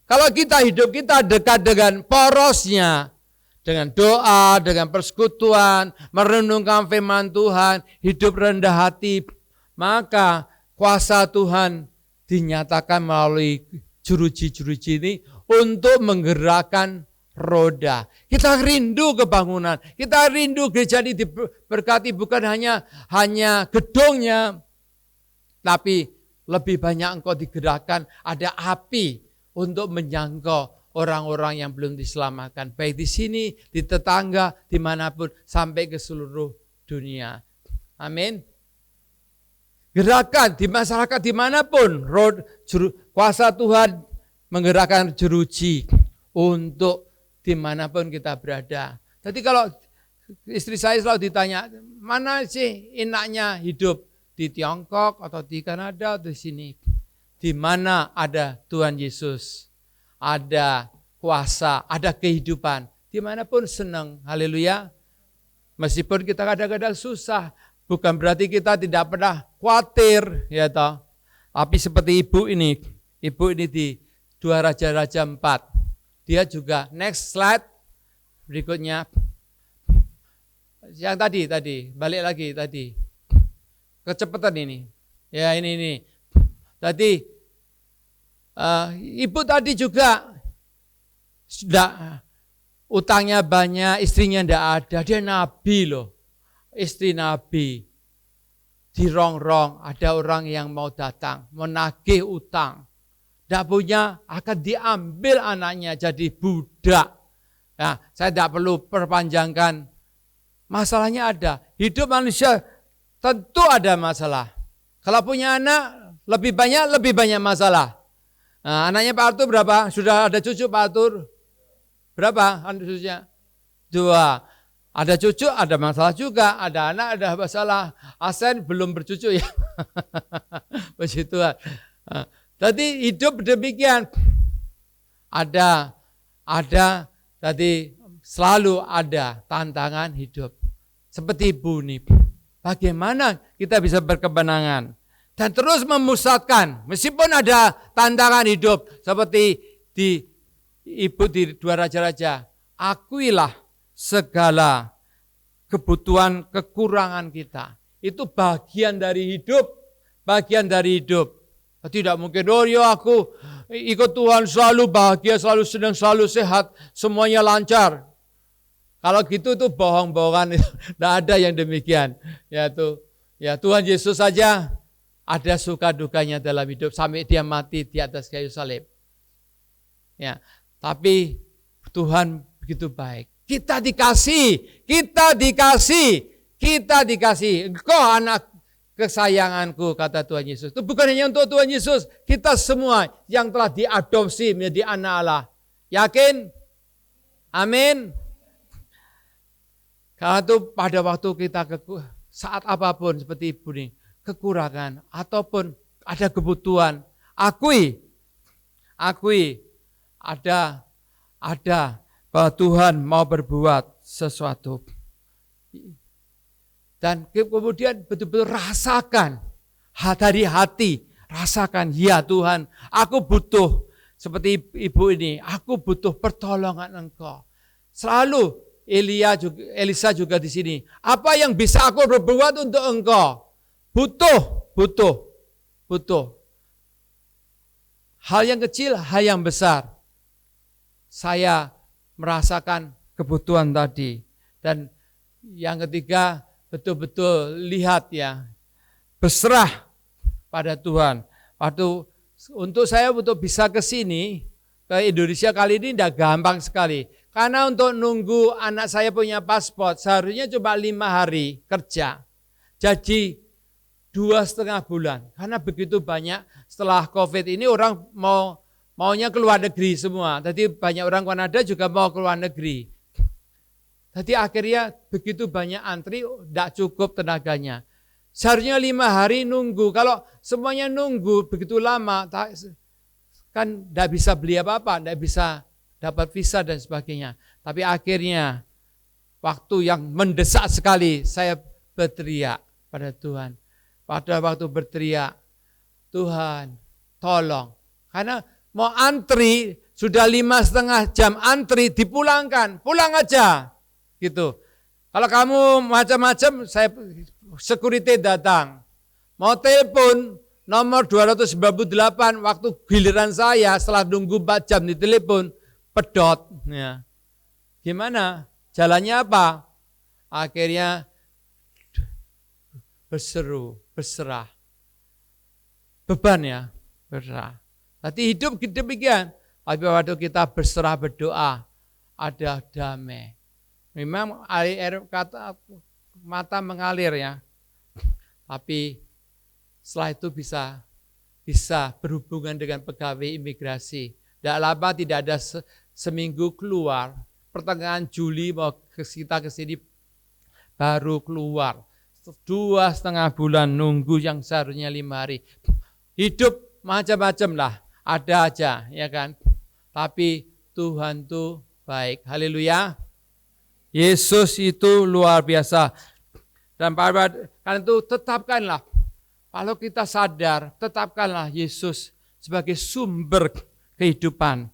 Kalau kita hidup kita dekat dengan porosnya, dengan doa, dengan persekutuan, merenungkan firman Tuhan, hidup rendah hati, maka kuasa Tuhan dinyatakan melalui jeruji-jeruji ini untuk menggerakkan roda. Kita rindu kebangunan, kita rindu gereja ini diberkati bukan hanya gedungnya, tapi lebih banyak engkau digerakkan, ada api untuk menjangkau orang-orang yang belum diselamatkan. Baik di sini, di tetangga, dimanapun, sampai ke seluruh dunia. Amin. Gerakan di masyarakat dimanapun, kuasa Tuhan menggerakkan jeruji untuk dimanapun kita berada. Jadi kalau istri saya selalu ditanya, mana sih enaknya hidup? Di Tiongkok atau di Kanada atau di sini? Di mana ada Tuhan Yesus, ada kuasa, ada kehidupan, dimanapun senang, haleluya. Meskipun kita kadang-kadang susah, bukan berarti kita tidak pernah khawatir, ya toh. Tapi seperti ibu ini di 2 Raja-Raja 4, dia juga, next slide, berikutnya, yang tadi, balik lagi tadi, kecepatan ini, ya ini. Tadi ibu tadi juga sudah utangnya banyak, istrinya tidak ada. Dia nabi loh, istri nabi. Dirongrong, ada orang yang mau datang, menagih utang. Tidak punya, akan diambil anaknya jadi budak. Nah, saya tidak perlu perpanjangkan. Masalahnya ada, hidup manusia tentu ada masalah. Kalau punya anak, lebih banyak masalah. Nah, anaknya Pak Arthur berapa? Sudah ada cucu Pak Arthur? Berapa anak cucunya? 2. Ada cucu, ada masalah juga. Ada anak, ada masalah. Asen belum bercucu ya. Puji Tuhan. Tadi hidup demikian. Ada tadi selalu ada tantangan hidup. Seperti ibu nih. Bagaimana kita bisa berkemenangan? Dan terus memusatkan, meskipun ada tantangan hidup, seperti di ibu di 2 Raja-Raja, akuilah segala kebutuhan kekurangan kita. Itu bagian dari hidup, Tidak mungkin, aku ikut Tuhan selalu bahagia, selalu senang, selalu sehat, semuanya lancar. Kalau gitu tuh bohong-bohongan, tidak ada yang demikian. Ya Tuhan Yesus saja ada suka dukanya dalam hidup sampai dia mati di atas kayu salib. Ya, tapi Tuhan begitu baik. Kita dikasih. Engkau anak kesayanganku, kata Tuhan Yesus. Itu bukan hanya untuk Tuhan Yesus, kita semua yang telah diadopsi menjadi anak Allah. Yakin? Amin. Karena itu pada waktu kita saat apapun seperti ibu ini, kekurangan ataupun ada kebutuhan, akui ada bahwa Tuhan mau berbuat sesuatu. Dan kemudian betul-betul rasakan dari hati, rasakan, ya Tuhan, aku butuh seperti ibu ini, aku butuh pertolongan Engkau. Selalu Elisa juga di sini. Apa yang bisa aku berbuat untuk Engkau? Butuh. Hal yang kecil, hal yang besar. Saya merasakan kebutuhan tadi. Dan yang ketiga, betul-betul lihat ya, berserah pada Tuhan. Untuk saya untuk bisa ke sini, ke Indonesia kali ini tidak gampang sekali. Karena untuk nunggu anak saya punya paspor, seharusnya cuma 5 hari kerja. Jadi 2,5 bulan. Karena begitu banyak setelah COVID ini orang maunya keluar negeri semua. Jadi banyak orang Kanada juga mau keluar negeri. Jadi akhirnya begitu banyak antri, tidak cukup tenaganya. Seharusnya 5 hari nunggu. Kalau semuanya nunggu begitu lama, kan tidak bisa beli apa-apa, tidak bisa dapat visa dan sebagainya. Tapi akhirnya waktu yang mendesak sekali, saya berteriak pada Tuhan. Pada waktu berteriak, Tuhan tolong. Karena mau antri, sudah 5,5 jam antri, dipulangkan. Pulang aja. Gitu. Kalau kamu macam-macam, saya security datang. Mau telepon nomor 298, waktu giliran saya setelah nunggu 4 jam di telepon, pedot. Ya. Gimana? Jalannya apa? Akhirnya berserah. Beban ya, berserah. Tapi hidup demikian. Tapi waktu kita berserah berdoa, ada damai. Memang air kata mata mengalir ya. Tapi setelah itu bisa berhubungan dengan pegawai imigrasi. Tidak lama, tidak ada seminggu keluar. Pertengahan Juli mau kita ke sini baru keluar. 2,5 bulan nunggu yang seharusnya 5 hari. Hidup macam-macam lah, ada aja ya kan. Tapi Tuhan tuh baik. Haleluya. Yesus itu luar biasa. Dan karena itu tetapkanlah, kalau kita sadar, tetapkanlah Yesus sebagai sumber kehidupan.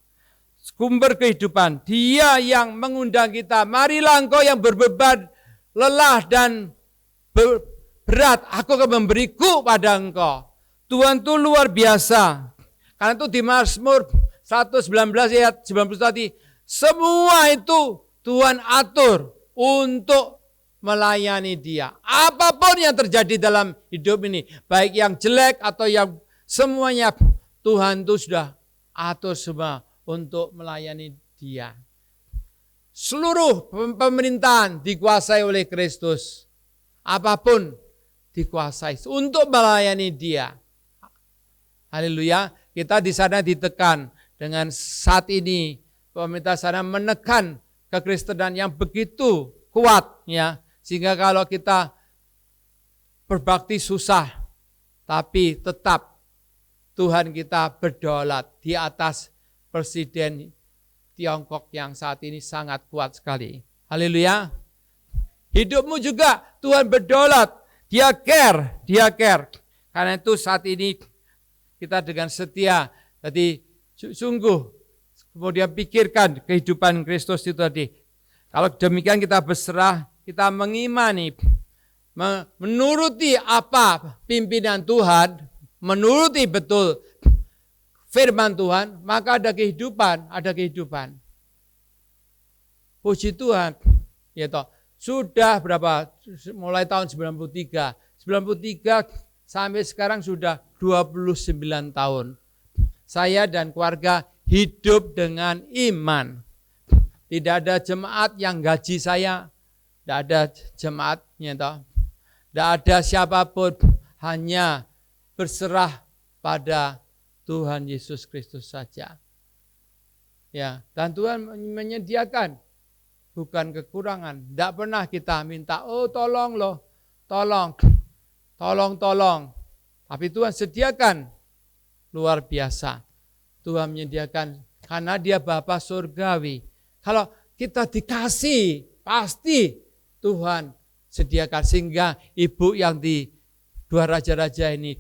Sumber kehidupan, Dia yang mengundang kita, marilah engkau yang berbeban, lelah dan berat, aku akan memberiku pada engkau. Tuhan itu luar biasa. Karena itu di Mazmur 119 ayat 90 tadi, semua itu Tuhan atur untuk melayani Dia. Apapun yang terjadi dalam hidup ini, baik yang jelek atau yang semuanya, Tuhan itu sudah atur semua untuk melayani Dia. Seluruh pemerintahan dikuasai oleh Kristus. Apapun dikuasai untuk melayani Dia. Haleluya. Kita di sana ditekan dengan saat ini pemerintah sana menekan kekristenan yang begitu kuat ya, sehingga kalau kita berbakti susah, tapi tetap Tuhan kita berdaulat di atas presiden Tiongkok yang saat ini sangat kuat sekali. Haleluya. Hidupmu juga Tuhan berdaulat, Dia care. Karena itu saat ini kita dengan setia, jadi sungguh kemudian pikirkan kehidupan Kristus itu tadi. Kalau demikian kita berserah, kita mengimani, menuruti apa pimpinan Tuhan, menuruti betul firman Tuhan, maka ada kehidupan. Puji Tuhan. Ya toh, sudah berapa? Mulai tahun 93 sampai sekarang sudah 29 tahun. Saya dan keluarga hidup dengan iman. Tidak ada jemaat yang gaji saya, tidak ada jemaatnya toh. Tidak ada siapapun, hanya berserah pada Tuhan Yesus Kristus saja. Ya, dan Tuhan menyediakan, bukan kekurangan. Tidak pernah kita minta, oh tolong loh, tolong. Tapi Tuhan sediakan, luar biasa. Tuhan menyediakan karena Dia Bapa surgawi. Kalau kita dikasih, pasti Tuhan sediakan. Sehingga ibu yang di Dua Raja-Raja ini,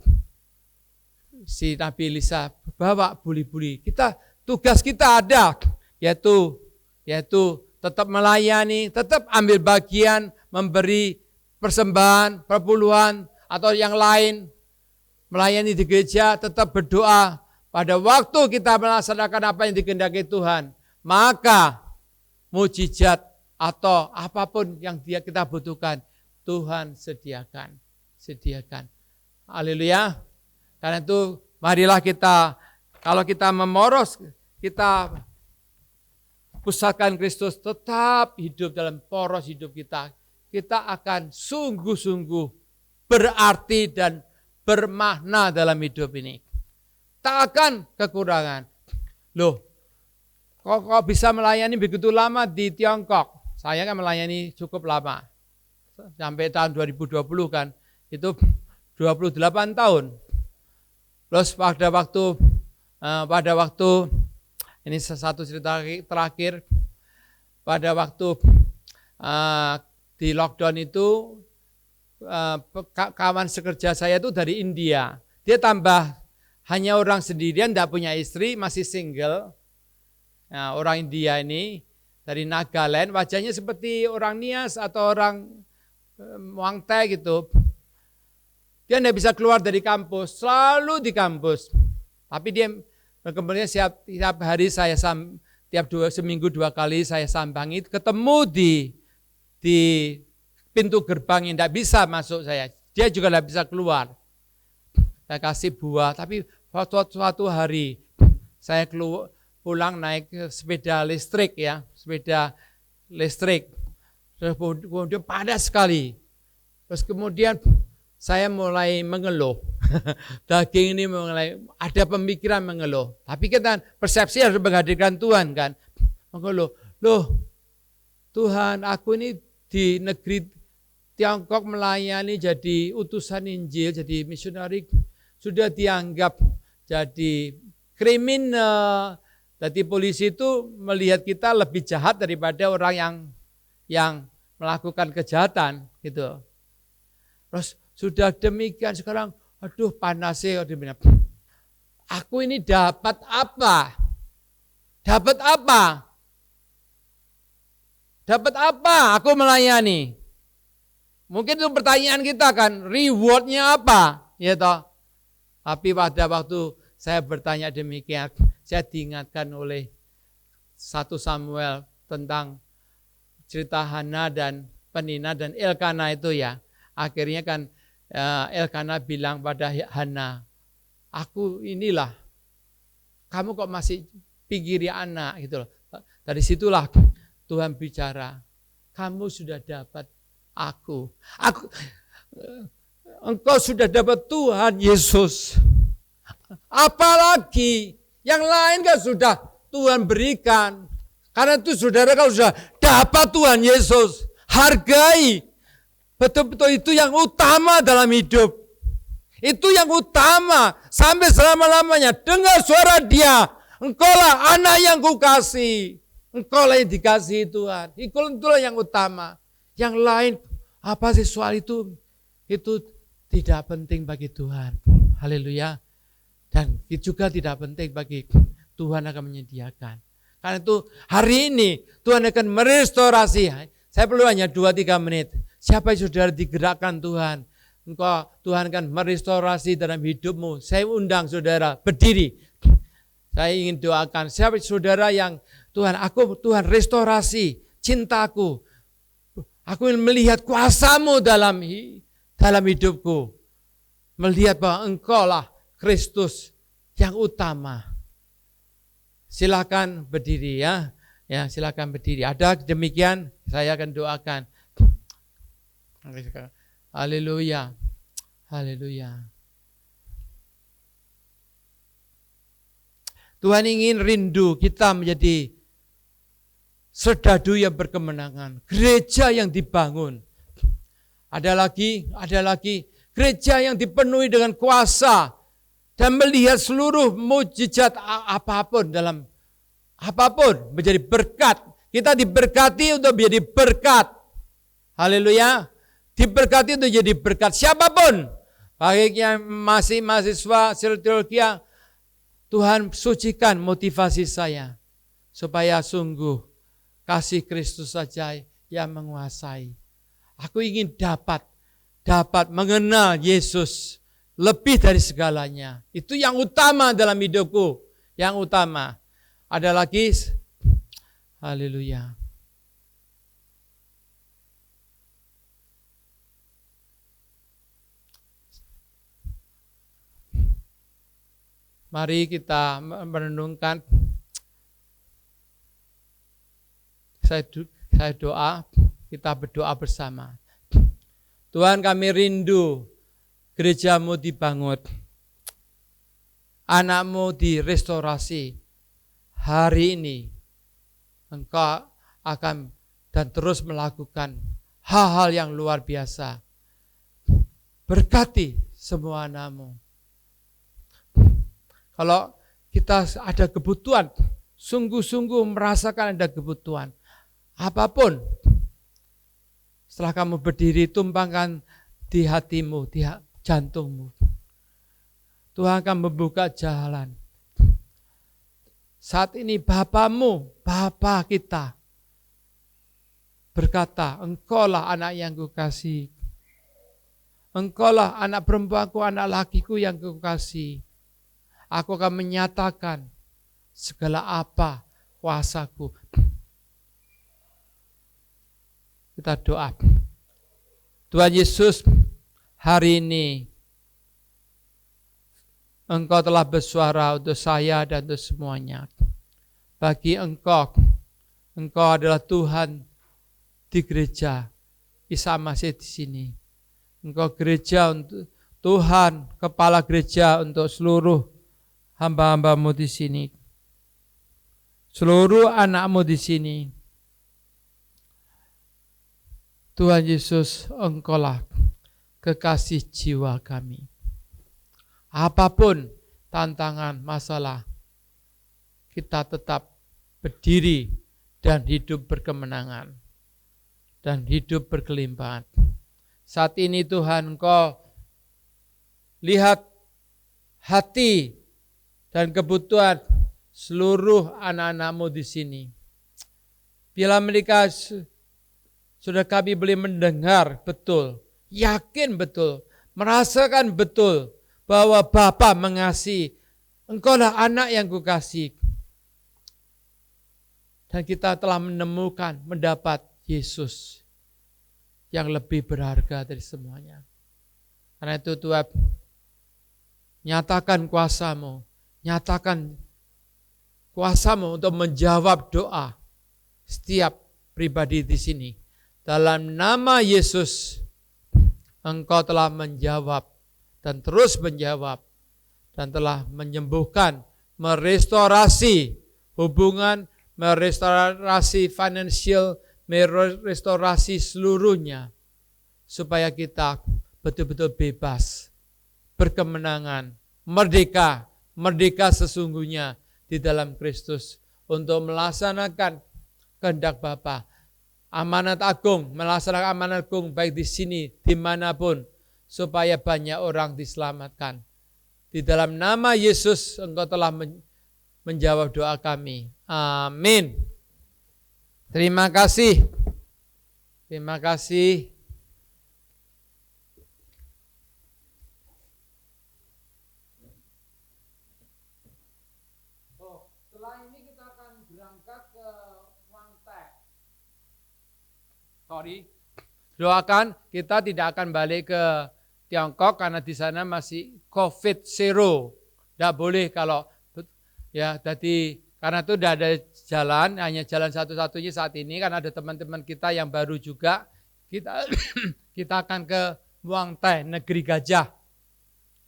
si Nabi Elisa bawa buli-buli. Tugas kita ada, yaitu tetap melayani, tetap ambil bagian, memberi persembahan, perpuluhan, atau yang lain. Melayani di gereja, tetap berdoa. Pada waktu kita melaksanakan apa yang dikehendaki Tuhan, maka mujizat atau apapun yang kita butuhkan, Tuhan sediakan. Haleluya. Karena itu marilah kita, kalau kita memoros, kita pusatkan Kristus tetap hidup dalam poros hidup kita. Kita akan sungguh-sungguh berarti dan bermakna dalam hidup ini. Tak akan kekurangan. Loh, kok bisa melayani begitu lama di Tiongkok? Saya kan melayani cukup lama. Sampai tahun 2020 kan, itu 28 tahun. Terus pada waktu ini satu cerita terakhir, pada waktu di lockdown itu kawan sekerja saya itu dari India. Dia tambah hanya orang sendirian, tidak punya istri, masih single. Nah, orang India ini dari Nagaland, wajahnya seperti orang Nias atau orang Muang Thai gitu. Dia tidak bisa keluar dari kampus, selalu di kampus. Tapi dia kemudian setiap hari seminggu 2 kali saya sambangi, ketemu di pintu gerbang yang tidak bisa masuk saya. Dia juga tidak bisa keluar. Saya kasih buah, tapi suatu hari saya pulang naik sepeda listrik ya, sepeda listrik. Terus kemudian panas sekali. Terus kemudian saya mulai mengeluh. Daging ini mulai ada pemikiran mengeluh. Tapi kita persepsi harus menghadirkan Tuhan kan. Mengeluh. Loh, Tuhan, aku ini di negeri Tiongkok melayani jadi utusan Injil, jadi misionari, sudah dianggap jadi kriminal. Jadi polisi itu melihat kita lebih jahat daripada orang yang melakukan kejahatan gitu. Terus sudah demikian sekarang, aduh panasnya. Aku ini dapat apa? Dapat apa? Dapat apa aku melayani? Mungkin itu pertanyaan kita kan, rewardnya apa? Ya toh. Tapi pada waktu saya bertanya demikian, saya diingatkan oleh 1 Samuel tentang cerita Hana dan Penina dan Elkana itu ya. Akhirnya kan Elkana bilang pada Hana, aku inilah, kamu kok masih pikiri anak gitu loh. Dari situlah Tuhan bicara, kamu sudah dapat aku. Engkau sudah dapat Tuhan Yesus. Apalagi yang lain kan sudah Tuhan berikan. Karena itu saudara kalau sudah dapat Tuhan Yesus, hargai. Betul-betul itu yang utama dalam hidup. Itu yang utama sampai selama-lamanya. Dengar suara Dia. Engkaulah anak yang kukasih. Engkaulah yang dikasihi Tuhan. Itulah yang utama. Yang lain apa sih soal itu tidak penting bagi Tuhan. Haleluya. Dan juga tidak penting bagi Tuhan akan menyediakan. Karena itu hari ini Tuhan akan merestorasi. Saya perlu hanya 2-3 menit. Siapa yang saudara digerakkan Tuhan? Tuhan akan merestorasi dalam hidupmu. Saya undang saudara berdiri. Saya ingin doakan. Siapa saudara yang Tuhan restorasi cintaku. Aku ingin melihat kuasamu dalam hidupku. Melihat bahwa engkaulah Kristus yang utama. Silakan berdiri ya. Ya, silakan berdiri. Ada demikian, saya akan doakan. Haleluya. Haleluya. Tuhan ingin rindu kita menjadi serdadu yang berkemenangan, gereja yang dibangun. Ada lagi gereja yang dipenuhi dengan kuasa dan melihat seluruh mujizat apapun menjadi berkat. Kita diberkati untuk menjadi berkat. Haleluya. Diberkati untuk jadi berkat siapapun. Baik yang masih mahasiswa teologi, Tuhan sucikan motivasi saya supaya sungguh kasih Kristus saja yang menguasai. Aku ingin dapat mengenal Yesus lebih dari segalanya. Itu yang utama dalam hidupku. Yang utama. Ada lagi? Haleluya. Mari kita merenungkan. Saya doa, kita berdoa bersama. Tuhan, kami rindu gerejamu dibangun, anakmu direstorasi. Hari ini Engkau akan dan terus melakukan hal-hal yang luar biasa. Berkati semua anakmu. Kalau kita ada kebutuhan, sungguh-sungguh merasakan ada kebutuhan, apapun, setelah kamu berdiri, tumpangkan di hatimu, di jantungmu. Tuhan akan membuka jalan. Saat ini Bapamu, Bapa kita, berkata, Engkaulah anak yang kukasihi. Engkaulah anak perempuanku, anak lakiku yang kukasihi. Aku akan menyatakan segala apa kuasaku. Kita doa. Tuhan Yesus, hari ini Engkau telah bersuara untuk saya dan untuk semuanya. Bagi Engkau adalah Tuhan di gereja Isa Masih di sini. Engkau gereja untuk Tuhan, kepala gereja untuk seluruh hamba-hambamu di sini. Seluruh anakmu di sini. Tuhan Yesus, Engkaulah kekasih jiwa kami. Apapun tantangan, masalah, kita tetap berdiri dan hidup berkemenangan. Dan hidup berkelimpahan. Saat ini Tuhan, Engkau lihat hati dan kebutuhan seluruh anak-anakmu di sini. Bila mereka sudah kami boleh mendengar betul, yakin betul, merasakan betul bahwa Bapa mengasihi, Engkaulah anak yang kukasihi. Dan kita telah menemukan, mendapat Yesus yang lebih berharga dari semuanya. Karena itu Tuhan, nyatakan kuasa-Mu, nyatakan kuasa-Mu untuk menjawab doa setiap pribadi di sini. Dalam nama Yesus, Engkau telah menjawab dan terus menjawab dan telah menyembuhkan, merestorasi hubungan, merestorasi financial, merestorasi seluruhnya supaya kita betul-betul bebas, berkemenangan, merdeka sesungguhnya di dalam Kristus untuk melaksanakan kehendak Bapa. Amanat agung, melaksanakan amanat agung baik di sini, dimanapun, supaya banyak orang diselamatkan. Di dalam nama Yesus, Engkau telah menjawab doa kami. Amin. Terima kasih. Terima kasih. Setelah ini kita akan berangkat ke Wangtai. Doakan kita tidak akan balik ke Tiongkok karena di sana masih COVID zero. Tidak boleh kalau ya jadi karena itu tidak ada jalan, hanya jalan satu-satunya saat ini karena ada teman-teman kita yang baru juga. Kita akan ke Muang Thai, negeri gajah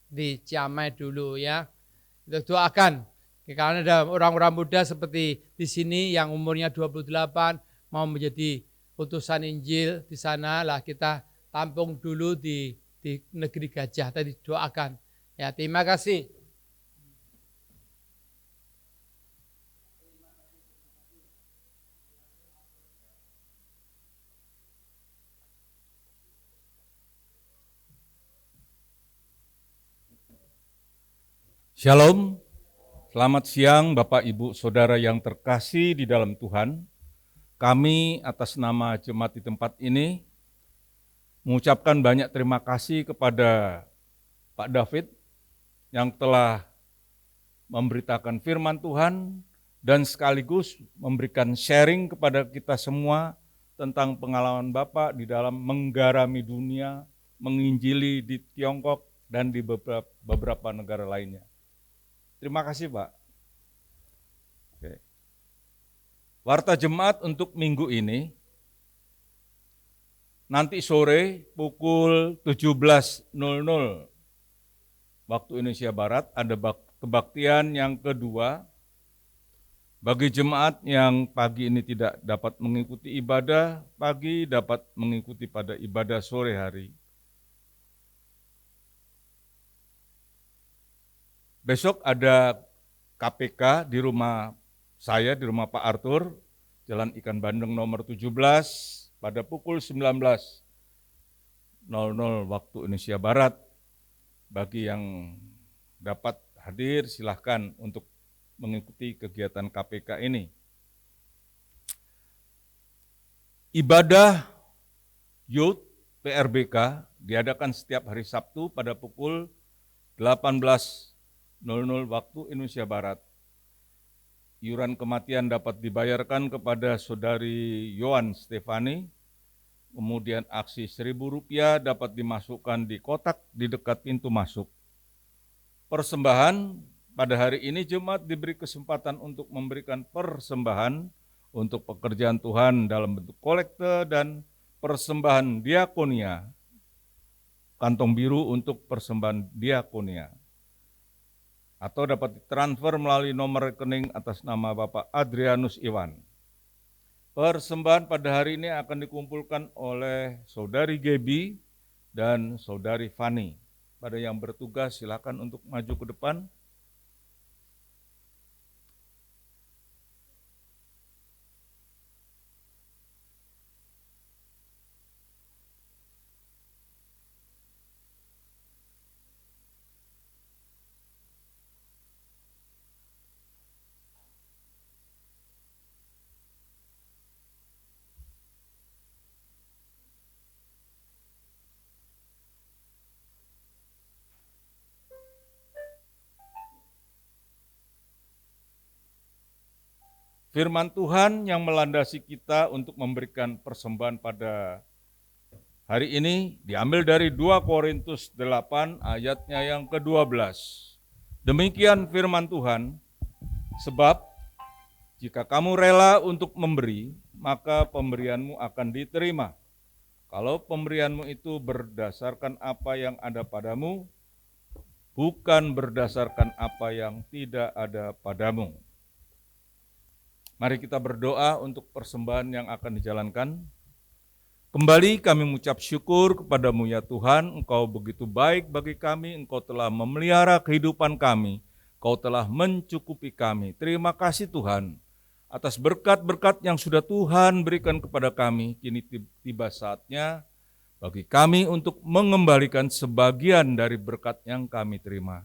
di Chiang Mai dulu ya. Kita doakan karena ada orang-orang muda seperti di sini yang umurnya 28 mau menjadi utusan Injil di sana lah, kita tampung dulu di negeri gajah. Tadi doakan. Ya, terima kasih. Shalom, selamat siang Bapak Ibu Saudara yang terkasih di dalam Tuhan. Kami atas nama jemaat di tempat ini mengucapkan banyak terima kasih kepada Pak David yang telah memberitakan firman Tuhan dan sekaligus memberikan sharing kepada kita semua tentang pengalaman Bapak di dalam menggarami dunia, menginjili di Tiongkok dan di beberapa negara lainnya. Terima kasih Pak. Oke. Warta jemaat untuk minggu ini, nanti sore pukul 17.00 waktu Indonesia Barat ada kebaktian yang kedua Bagi jemaat yang pagi ini tidak dapat mengikuti ibadah pagi, dapat mengikuti pada ibadah sore hari. Besok ada KPK di rumah saya, di rumah Pak Arthur, Jalan Ikan Bandeng nomor 17 pada pukul 19.00 waktu Indonesia Barat. Bagi yang dapat hadir silahkan untuk mengikuti kegiatan KPK ini. Ibadah Youth PRBK diadakan setiap hari Sabtu pada pukul 18.00 waktu Indonesia Barat. Iuran kematian dapat dibayarkan kepada Saudari Yohan Stefani, kemudian aksi Rp1.000 dapat dimasukkan di kotak di dekat pintu masuk. Persembahan pada hari ini jemaat diberi kesempatan untuk memberikan persembahan untuk pekerjaan Tuhan dalam bentuk kolekte dan persembahan diakonia, kantong biru untuk persembahan diakonia, atau dapat ditransfer melalui nomor rekening atas nama Bapak Adrianus Iwan. Persembahan pada hari ini akan dikumpulkan oleh Saudari Gebi dan Saudari Fani. Pada yang bertugas silakan untuk maju ke depan. Firman Tuhan yang melandasi kita untuk memberikan persembahan pada hari ini diambil dari 2 Korintus 8 ayatnya yang ke-12. Demikian firman Tuhan, sebab jika kamu rela untuk memberi, maka pemberianmu akan diterima. Kalau pemberianmu itu berdasarkan apa yang ada padamu, bukan berdasarkan apa yang tidak ada padamu. Mari kita berdoa untuk persembahan yang akan dijalankan. Kembali kami mengucap syukur kepadamu ya Tuhan, Engkau begitu baik bagi kami, Engkau telah memelihara kehidupan kami, Engkau telah mencukupi kami. Terima kasih Tuhan, atas berkat-berkat yang sudah Tuhan berikan kepada kami, kini tiba saatnya bagi kami untuk mengembalikan sebagian dari berkat yang kami terima.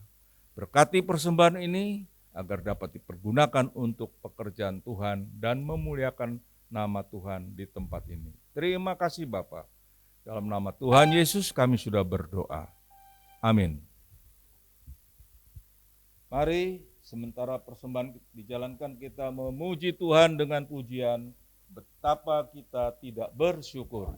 Berkati persembahan ini, agar dapat dipergunakan untuk pekerjaan Tuhan dan memuliakan nama Tuhan di tempat ini. Terima kasih Bapa. Dalam nama Tuhan Yesus kami sudah berdoa. Amin. Mari sementara persembahan dijalankan kita memuji Tuhan dengan pujian betapa kita tidak bersyukur.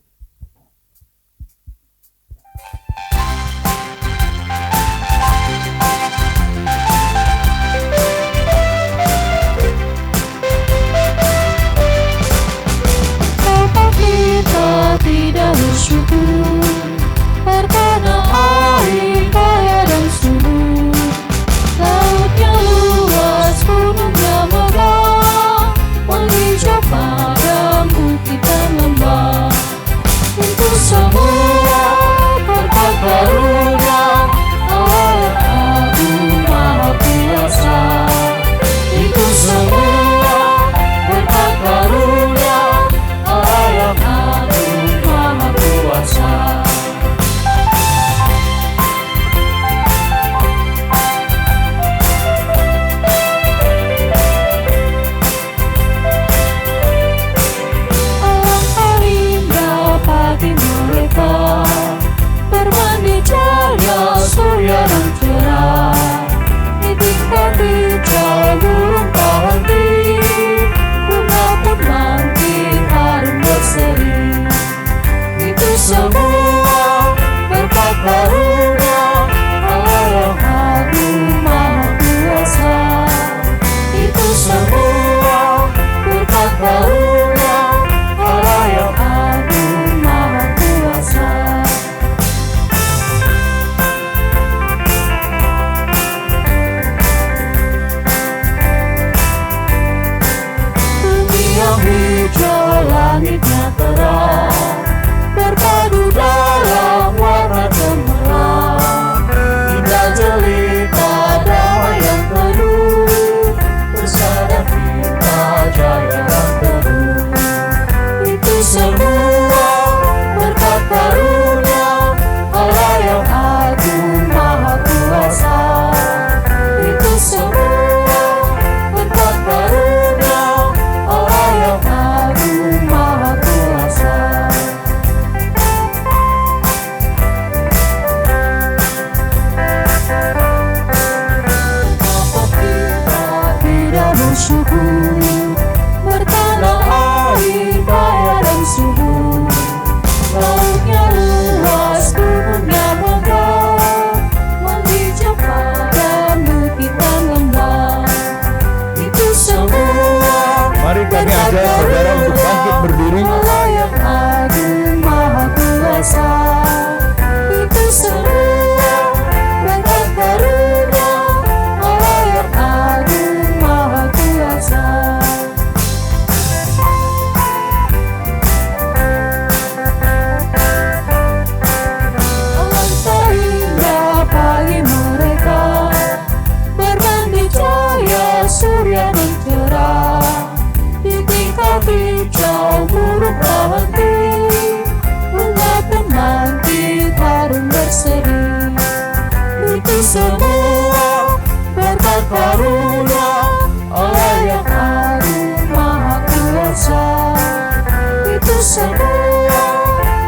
Kita tidak bersyukur karena air kaya dan subur, lautnya luas, gunungnya megah, menghijau padam bukit dan lembah. hati, umat pembangkit harum berseri. Itu semua berkat karunia Allah yang agung maha kuasa. Itu semua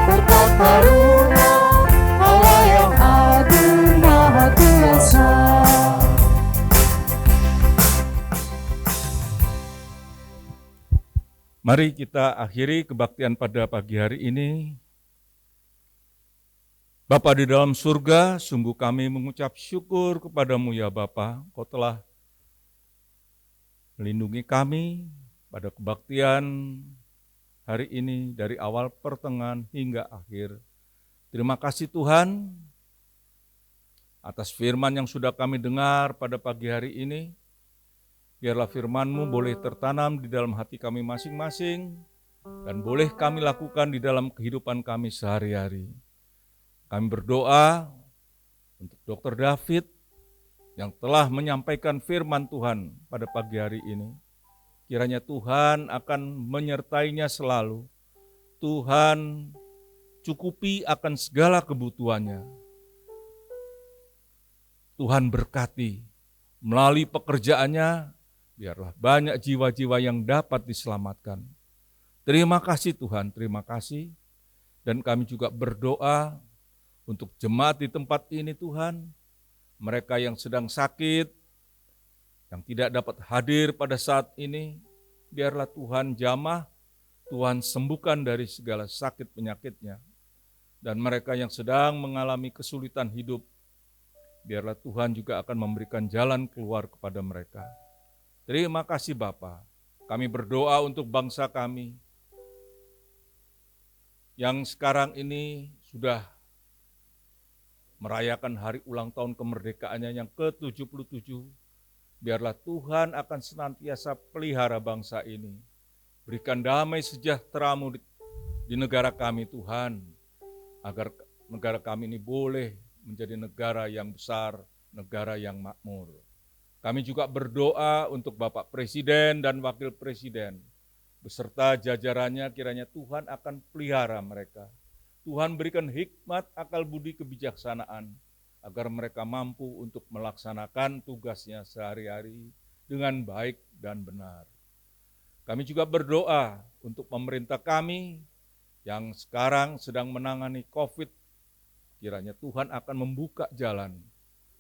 berkat karunia Allah yang agung maha kuasa. Mari kita akhiri kebaktian pada pagi hari ini. Bapa di dalam surga, sungguh kami mengucap syukur kepadamu ya Bapa. Kau telah melindungi kami pada kebaktian hari ini dari awal pertengahan hingga akhir. Terima kasih Tuhan atas firman yang sudah kami dengar pada pagi hari ini. Biarlah firman-Mu boleh tertanam di dalam hati kami masing-masing dan boleh kami lakukan di dalam kehidupan kami sehari-hari. Kami berdoa untuk Dr. David yang telah menyampaikan firman Tuhan pada pagi hari ini. Kiranya Tuhan akan menyertainya selalu. Tuhan cukupi akan segala kebutuhannya. Tuhan berkati melalui pekerjaannya. Biarlah banyak jiwa-jiwa yang dapat diselamatkan. Terima kasih Tuhan, terima kasih. Dan kami juga berdoa untuk jemaat di tempat ini Tuhan. Mereka yang sedang sakit, yang tidak dapat hadir pada saat ini, biarlah Tuhan jamah, Tuhan sembuhkan dari segala sakit penyakitnya. Dan mereka yang sedang mengalami kesulitan hidup, biarlah Tuhan juga akan memberikan jalan keluar kepada mereka. Terima kasih Bapa. Kami berdoa untuk bangsa kami yang sekarang ini sudah merayakan hari ulang tahun kemerdekaannya yang ke-77. Biarlah Tuhan akan senantiasa pelihara bangsa ini. Berikan damai sejahtera-Mu di negara kami Tuhan, agar negara kami ini boleh menjadi negara yang besar, negara yang makmur. Kami juga berdoa untuk Bapak Presiden dan Wakil Presiden, beserta jajarannya kiranya Tuhan akan pelihara mereka. Tuhan berikan hikmat, akal budi, kebijaksanaan, agar mereka mampu untuk melaksanakan tugasnya sehari-hari dengan baik dan benar. Kami juga berdoa untuk pemerintah kami yang sekarang sedang menangani COVID, kiranya Tuhan akan membuka jalan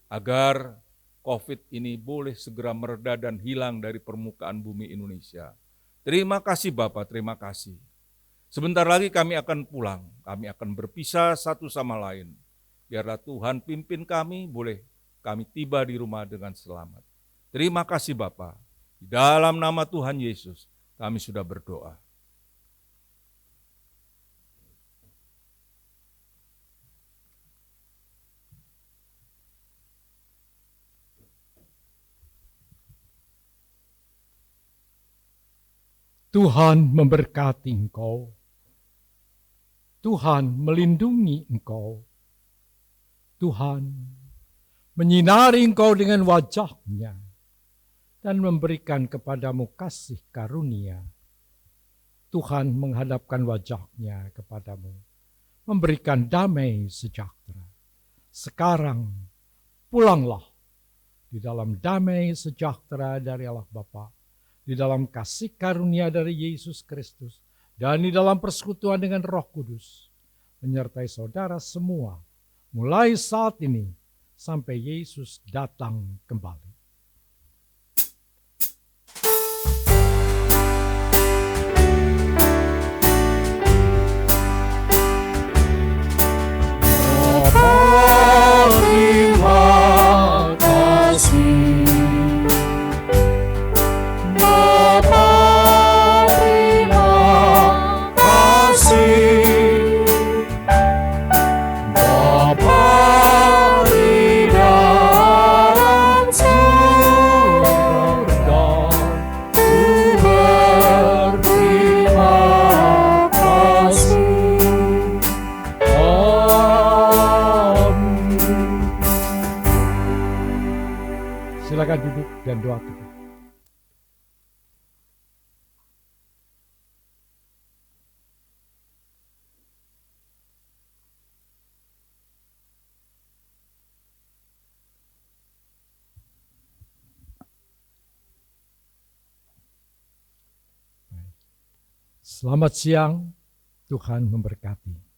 agar COVID ini boleh segera mereda dan hilang dari permukaan bumi Indonesia. Terima kasih Bapak, terima kasih. Sebentar lagi kami akan pulang, kami akan berpisah satu sama lain. Biarlah Tuhan pimpin kami, boleh kami tiba di rumah dengan selamat. Terima kasih Bapak. Di dalam nama Tuhan Yesus, kami sudah berdoa. Tuhan memberkati engkau. Tuhan melindungi engkau. Tuhan menyinari engkau dengan wajah-Nya dan memberikan kepadamu kasih karunia. Tuhan menghadapkan wajah-Nya kepadamu, memberikan damai sejahtera. Sekarang pulanglah di dalam damai sejahtera dari Allah Bapa, di dalam kasih karunia dari Yesus Kristus, dan di dalam persekutuan dengan Roh Kudus, menyertai saudara semua, mulai saat ini sampai Yesus datang kembali. Terima kasih. Silakan duduk dan doa kita. Selamat siang, Tuhan memberkati.